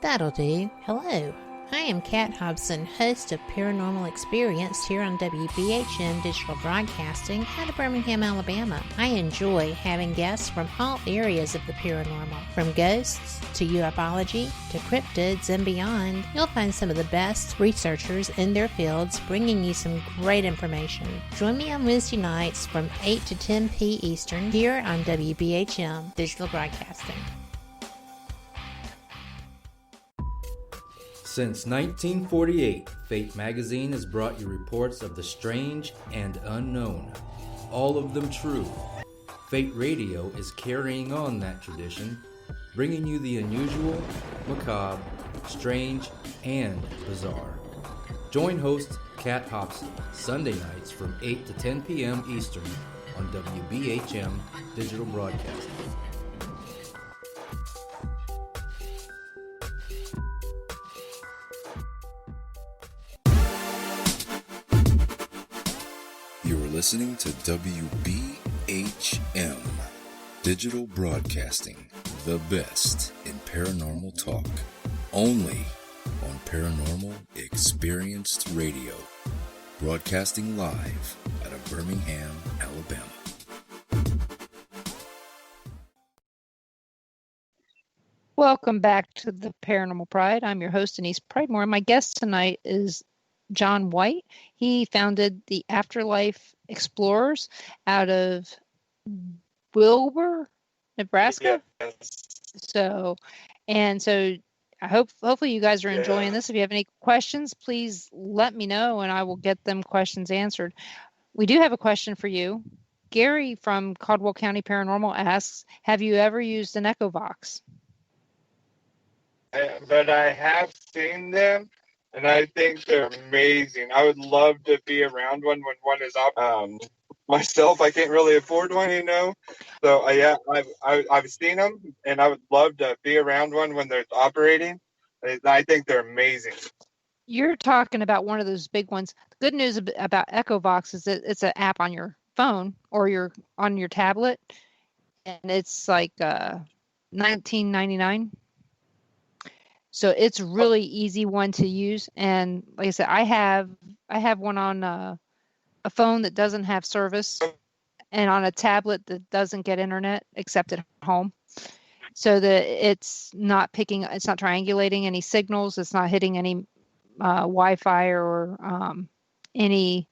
That'll do. Hello. I am Kat Hobson, host of Paranormal Experience here on WBHM Digital Broadcasting out of Birmingham, Alabama. I enjoy having guests from all areas of the paranormal, from ghosts to ufology to cryptids and beyond. You'll find some of the best researchers in their fields bringing you some great information. Join me on Wednesday nights from 8 to 10 p. Eastern here on WBHM Digital Broadcasting. Since 1948, Fate magazine has brought you reports of the strange and unknown, all of them true. Fate Radio is carrying on that tradition, bringing you the unusual, macabre, strange, and bizarre. Join host Kat Hobson Sunday nights from 8 to 10 p.m. Eastern on WBHM Digital Broadcasting. You're listening to WBHM Digital Broadcasting, the best in paranormal talk, only on Paranormal Experienced Radio, broadcasting live out of Birmingham, Alabama. Welcome back to the Paranormal Pride. I'm your host, Denise Pridemore. My guest tonight is John White. He founded the AfterLie Explorers out of Wilbur, Nebraska. Yes. So hopefully you guys are enjoying this. If you have any questions, please let me know and I will get them questions answered. We do have a question for you. Gary from Caldwell County Paranormal asks, have you ever used an Echo Vox? But I have seen them, and I think they're amazing. I would love to be around one when one is up. Myself, I can't really afford one, So yeah, I've seen them, and I would love to be around one when they're operating. I think they're amazing. You're talking about one of those big ones. The good news about Echo Vox is that it's an app on your phone or on your tablet, and it's like $19.99. So it's really easy one to use. And like I said, I have one on a phone that doesn't have service and on a tablet that doesn't get internet except at home. So that it's not triangulating any signals. It's not hitting any Wi-Fi or any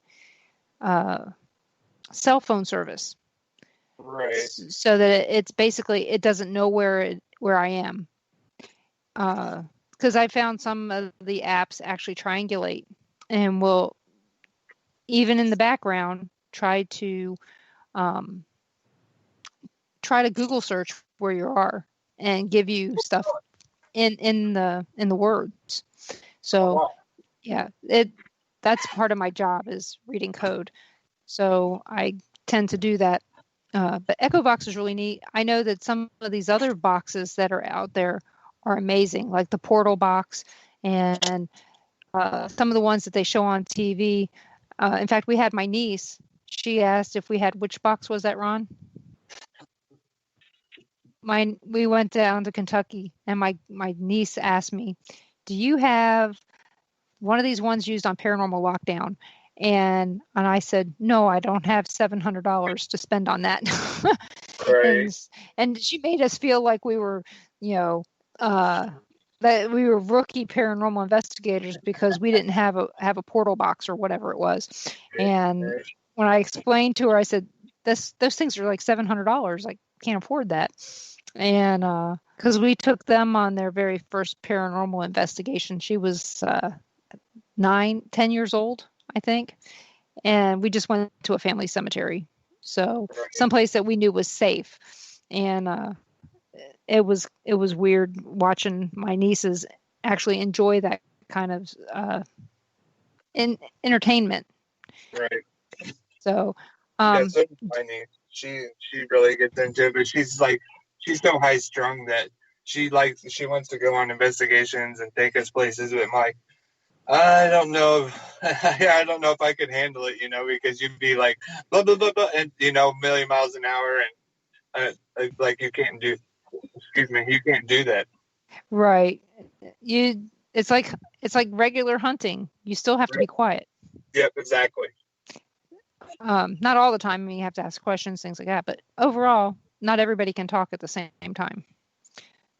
cell phone service. Right. So that it's basically, it doesn't know where I am. Because I found some of the apps actually triangulate and will, even in the background, try to Google search where you are and give you stuff in the words. So yeah, that's part of my job is reading code. So I tend to do that. But Echo Vox is really neat. I know that some of these other boxes that are out there are amazing, like the Portal box and some of the ones that they show on TV. In fact, we had my niece. She asked if we had, which box was that, Ron? We went down to Kentucky, and my niece asked me, do you have one of these ones used on Paranormal Lockdown? And I said, no, I don't have $700 to spend on that. Right. And she made us feel like we were, that we were rookie paranormal investigators because we didn't have a portal box or whatever it was. And when I explained to her, I said, those things are like $700. I can't afford that. And because we took them on their very first paranormal investigation. She was 10 years old, I think. And we just went to a family cemetery. So someplace that we knew was safe. And it was weird watching my nieces actually enjoy that kind of entertainment. Right. So, so my niece, she really gets into it, but she's so high strung that she wants to go on investigations and take us places. But I'm like, I don't know. I don't know if I could handle it, because you'd be like blah blah blah blah, and a million miles an hour, and you can't do. Excuse me, you can't do that. Right. It's like regular hunting. You still have to be quiet. Yep, exactly. Not all the time. I mean, you have to ask questions, things like that. But overall, not everybody can talk at the same time.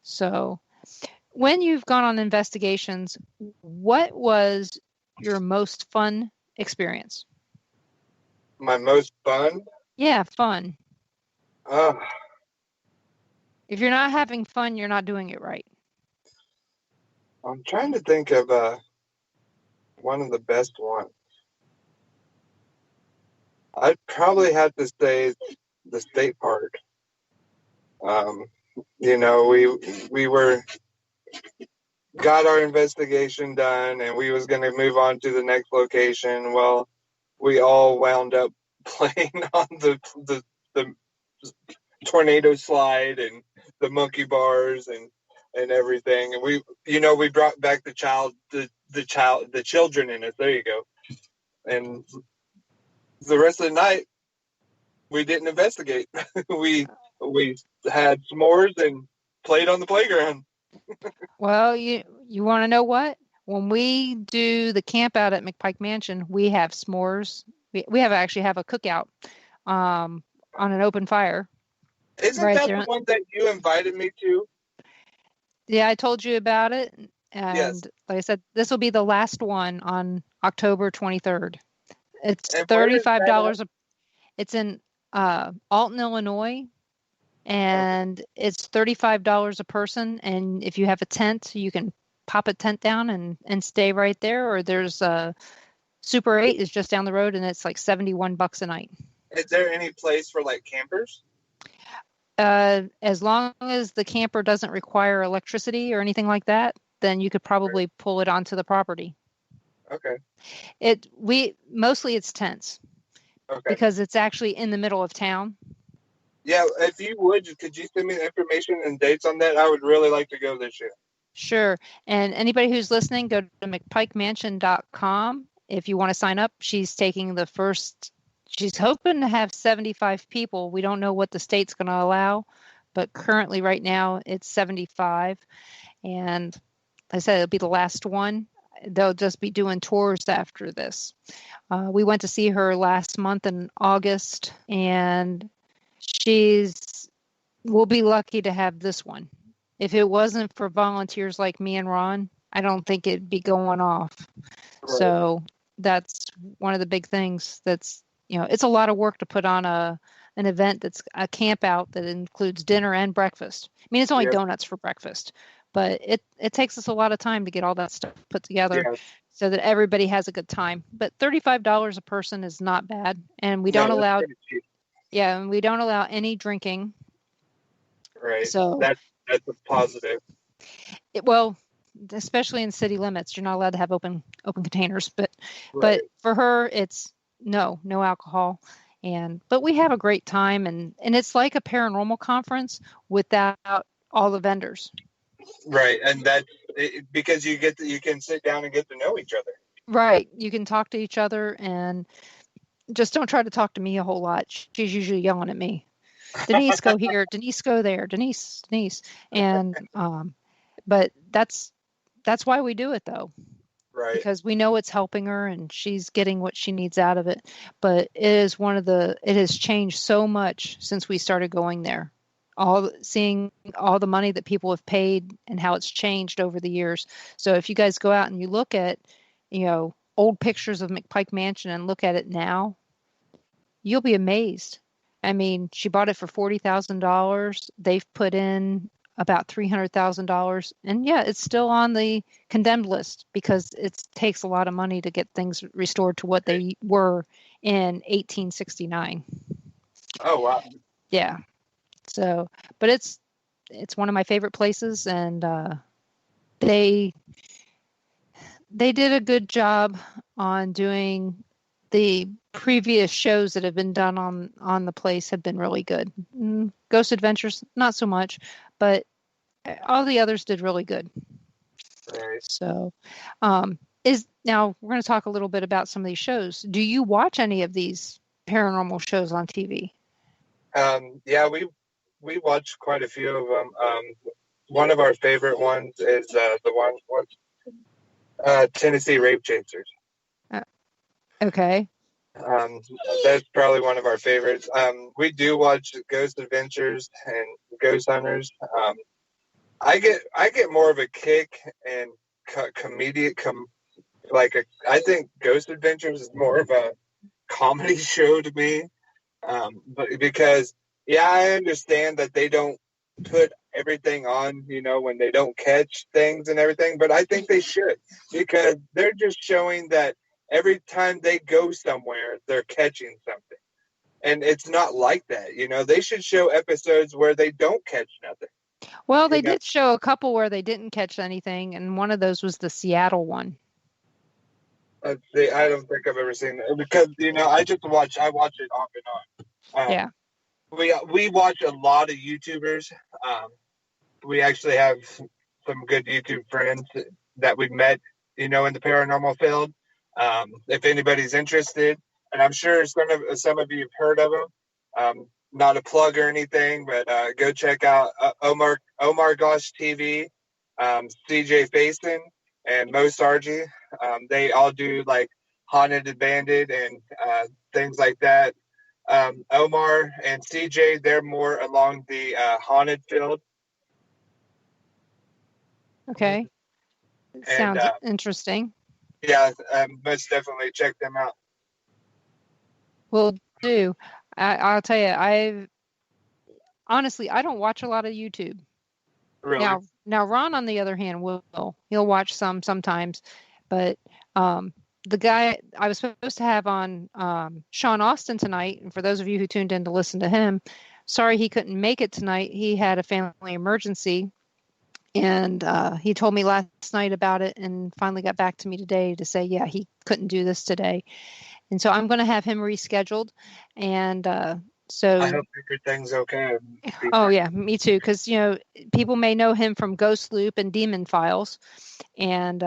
So, when you've gone on investigations, what was your most fun experience? My most fun? Yeah, fun. If you're not having fun, you're not doing it right. I'm trying to think of one of the best ones. I'd probably have to say the state park. We got our investigation done, and we was going to move on to the next location. Well, we all wound up playing on the tornado slide and the monkey bars and everything. And we brought back the children in it. There you go. And the rest of the night, we didn't investigate. we had s'mores and played on the playground. Well, you want to know what? When we do the camp out at McPike Mansion, we have s'mores. We actually have a cookout on an open fire. Isn't that the one that you invited me to? Yeah, I told you about it. And yes. Like I said, this will be the last one on October 23rd. It's $35. It's in Alton, Illinois. And it's $35 a person. And if you have a tent, you can pop a tent down and stay right there. Or there's Super 8 is just down the road, and it's like $71 a night. Is there any place for campers? As long as the camper doesn't require electricity or anything like that, then you could probably pull it onto the property. Okay. Mostly it's tents. Okay. Because it's actually in the middle of town. Yeah, if you would, could you send me the information and dates on that? I would really like to go this year. Sure. And anybody who's listening, go to McPikeMansion.com. If you want to sign up, she's hoping to have 75 people. We don't know what the state's going to allow, but currently right now it's 75. And like I said, it'll be the last one. They'll just be doing tours after this. We went to see her last month in August, and we'll be lucky to have this one. If it wasn't for volunteers like me and Ron, I don't think it'd be going off. Right. So that's one of the big things that's, it's a lot of work to put on an event that's a camp out that includes dinner and breakfast. I mean, it's only donuts for breakfast, but it takes us a lot of time to get all that stuff put together so that everybody has a good time. But $35 a person is not bad. And we don't allow any drinking. Right. So that's a positive. Especially in city limits, you're not allowed to have open containers, but for her, it's no alcohol. But we have a great time, and it's like a paranormal conference without all the vendors. Right. And because you can sit down and get to know each other. Right. You can talk to each other, and just don't try to talk to me a whole lot. She's usually yelling at me. Denise, go here. Denise, go there. Denise. And but that's why we do it, though. Right. Because we know it's helping her and she's getting what she needs out of it. But it has changed so much since we started going there. Seeing all the money that people have paid and how it's changed over the years. So if you guys go out and you look at, old pictures of McPike Mansion and look at it now, you'll be amazed. I mean, she bought it for $40,000. They've put in about $300,000. And yeah, it's still on the condemned list because it takes a lot of money to get things restored to what they were in 1869. Oh, wow. Yeah. So, but it's one of my favorite places, and they did a good job on doing the previous shows that have been done on the place have been really good. Ghost Adventures, not so much, but all the others did really good. Right. So, now we're going to talk a little bit about some of these shows. Do you watch any of these paranormal shows on TV? Yeah, we watch quite a few of them. One of our favorite ones is the one with Tennessee Rape Chasers. Okay. That's probably one of our favorites. We do watch Ghost Adventures and Ghost Hunters. I get more of a kick and I think Ghost Adventures is more of a comedy show to me. But because I understand that they don't put everything on, when they don't catch things and everything, but I think they should, because they're just showing that every time they go somewhere, they're catching something. And it's not like that, they should show episodes where they don't catch nothing. Well, they did show a couple where they didn't catch anything, and one of those was the Seattle one. I don't think I've ever seen that, because, I watch it off and on. Yeah. We watch a lot of YouTubers. We actually have some good YouTube friends that we've met, in the paranormal field. If anybody's interested, and I'm sure some of you have heard of them. Not a plug or anything, but go check out Omar Gosh TV, CJ Faison, and Mo Sargi. They all do like Haunted and Banded and things like that. Omar and CJ, they're more along the haunted field. Okay. Sounds interesting. Yeah, most definitely check them out. Will do. I'll tell you, honestly, I don't watch a lot of YouTube. Really? Now Ron, on the other hand, he'll watch sometimes, but the guy I was supposed to have on, Sean Austin, tonight, and for those of you who tuned in to listen to him, sorry he couldn't make it tonight. He had a family emergency, and he told me last night about it and finally got back to me today to say, yeah, he couldn't do this today. And so I'm going to have him rescheduled. And so I hope everything's okay. Oh, yeah, me too. Because, people may know him from Ghost Loop and Demon Files. And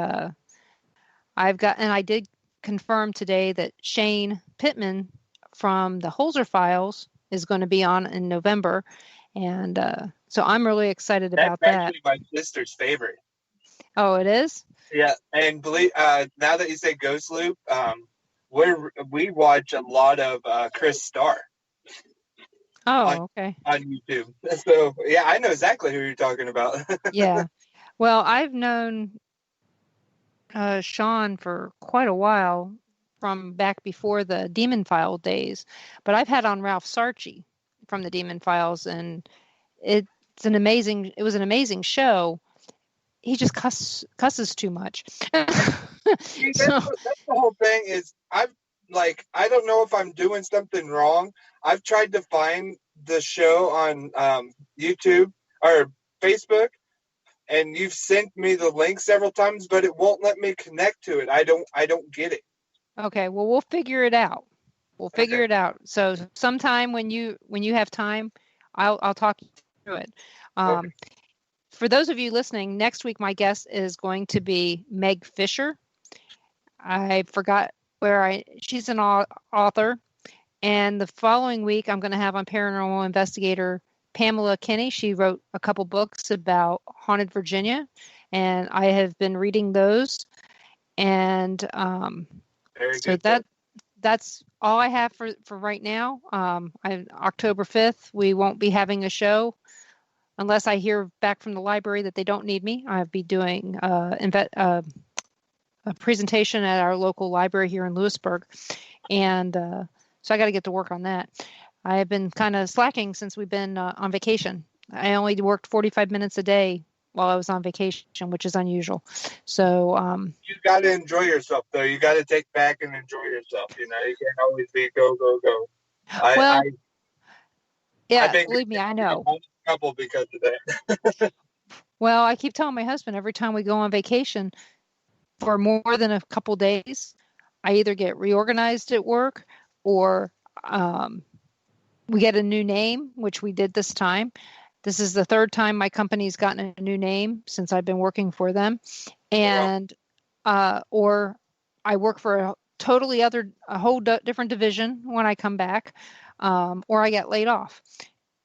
I did confirm today that Shane Pittman from the Holzer Files is going to be on in November. And so I'm really excited about that. That's actually my sister's favorite. Oh, it is? Yeah. And believe now that you say Ghost Loop, we watch a lot of Chris Starr. Oh, okay. On YouTube. So, yeah, I know exactly who you're talking about. Yeah. Well, I've known Sean for quite a while, from back before the Demon File days, but I've had on Ralph Sarchi from the Demon Files, and it was an amazing show. He just cusses too much. See, that's the whole thing is I don't know if I'm doing something wrong. I've tried to find the show on YouTube or Facebook, and you've sent me the link several times, but it won't let me connect to it. I don't get it. Okay, well, we'll figure it out. Figure it out. So sometime when you have time, I'll talk you through it. for those of you listening, next week my guest is going to be Meg Fisher. I forgot she's an author. And the following week, I'm going to have on Paranormal Investigator Pamela Kinney. She wrote a couple books about Haunted Virginia, and I have been reading those. And so that's all I have for right now. October 5th, we won't be having a show unless I hear back from the library that they don't need me. I'll be doing a presentation at our local library here in Lewisburg. And so I got to get to work on that. I have been kind of slacking since we've been on vacation. I only worked 45 minutes a day while I was on vacation, which is unusual. So you got to enjoy yourself, though. You got to take back and enjoy yourself. You can't always be go, go, go. Believe me, I know. I'm in trouble because of that. Well, I keep telling my husband every time we go on vacation for more than a couple days, I either get reorganized at work or we get a new name, which we did this time. This is the third time my company's gotten a new name since I've been working for them. And or I work for a whole different division when I come back, or I get laid off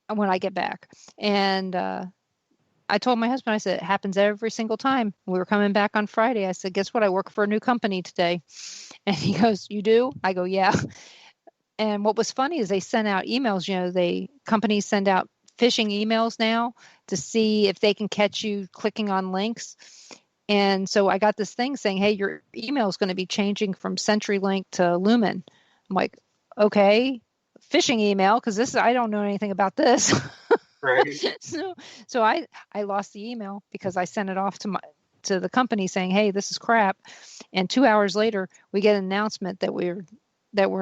when I get back. And I told my husband, I said, it happens every single time. We were coming back on Friday. I said, guess what? I work for a new company today. And he goes, you do? I go, yeah. And what was funny is they sent out emails. Companies send out phishing emails now to see if they can catch you clicking on links. And so I got this thing saying, hey, your email is going to be changing from CenturyLink to Lumen. I'm like, okay, phishing email, because I don't know anything about this. Right. So I lost the email because I sent it off to the company saying, hey, this is crap. And 2 hours later, we get an announcement that we're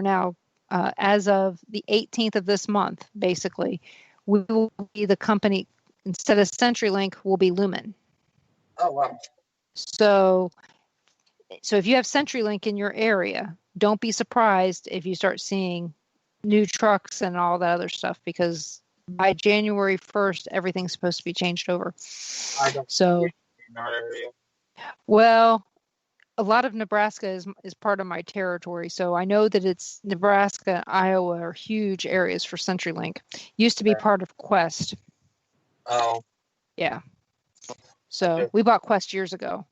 now as of the 18th of this month, basically, we will be the company, instead of CenturyLink, will be Lumen. Oh, wow. So if you have CenturyLink in your area, don't be surprised if you start seeing new trucks and all that other stuff, because by January 1st, everything's supposed to be changed over. Well, a lot of Nebraska is part of my territory, so I know that it's Nebraska, Iowa are huge areas for CenturyLink. Used to be part of Quest. Oh. Yeah. So we bought Quest years ago.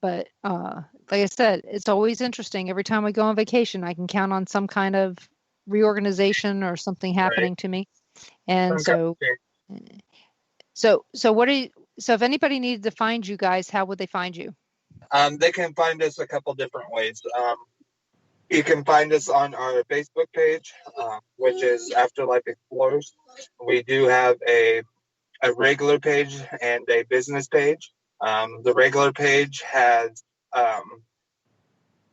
But like I said, it's always interesting. Every time we go on vacation, I can count on some kind of reorganization or something happening to me. And so if anybody needed to find you guys, how would they find you? They can find us a couple different ways. You can find us on our Facebook page, which is AfterLie Explorers. We do have a regular page and a business page. The regular page has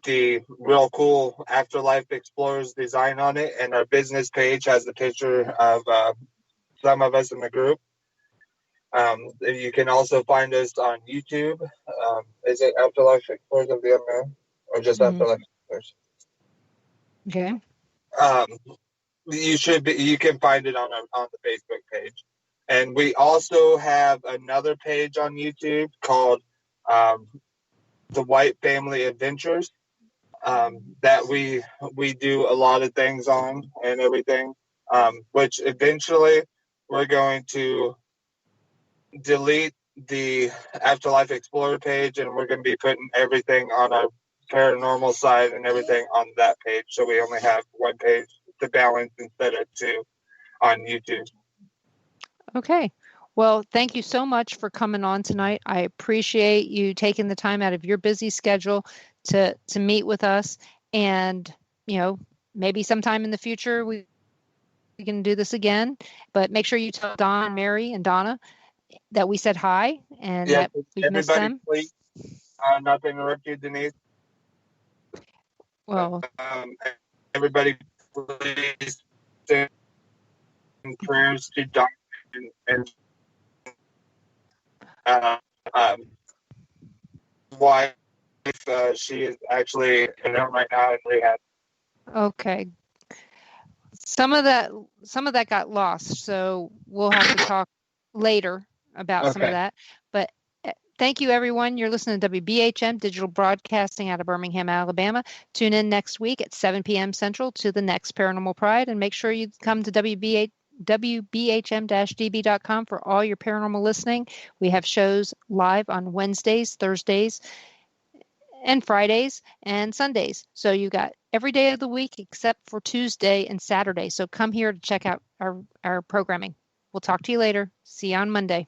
the real cool AfterLie Explorers design on it, and our business page has the picture of some of us in the group. You can also find us on YouTube. Is it AfterLie Explorers of the Unknown, or just AfterLie Explorers? Okay. You can find it on the Facebook page, and we also have another page on YouTube called The White Family Adventures. That we do a lot of things on and everything, which eventually we're going to delete the AfterLie Explorer page, and we're going to be putting everything on our paranormal side and everything on that page, so we only have one page to balance instead of two on YouTube. Okay. Well, thank you so much for coming on tonight. I appreciate you taking the time out of your busy schedule to meet with us. And, maybe sometime in the future we can do this again. But make sure you tell Don, Mary, and Donna that we said hi and that we've missed them. Please, not to interrupt you, Denise. Well, everybody, please send prayers to Don and wife. She is actually right now in rehab. Okay. Some of that got lost, so we'll have to talk later about some of that. But thank you, everyone. You're listening to WBHM Digital Broadcasting out of Birmingham, Alabama. Tune in next week at 7 p.m. Central to the next Paranormal Pride, and make sure you come to WBHM-DB.com for all your paranormal listening. We have shows live on Wednesdays, Thursdays, and Fridays and Sundays. So you got every day of the week except for Tuesday and Saturday. So come here to check out our programming. We'll talk to you later. See you on Monday.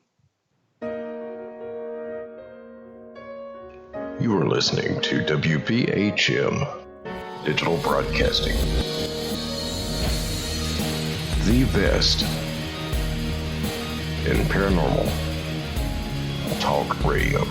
You are listening to WBHM Digital Broadcasting, the best in paranormal talk radio.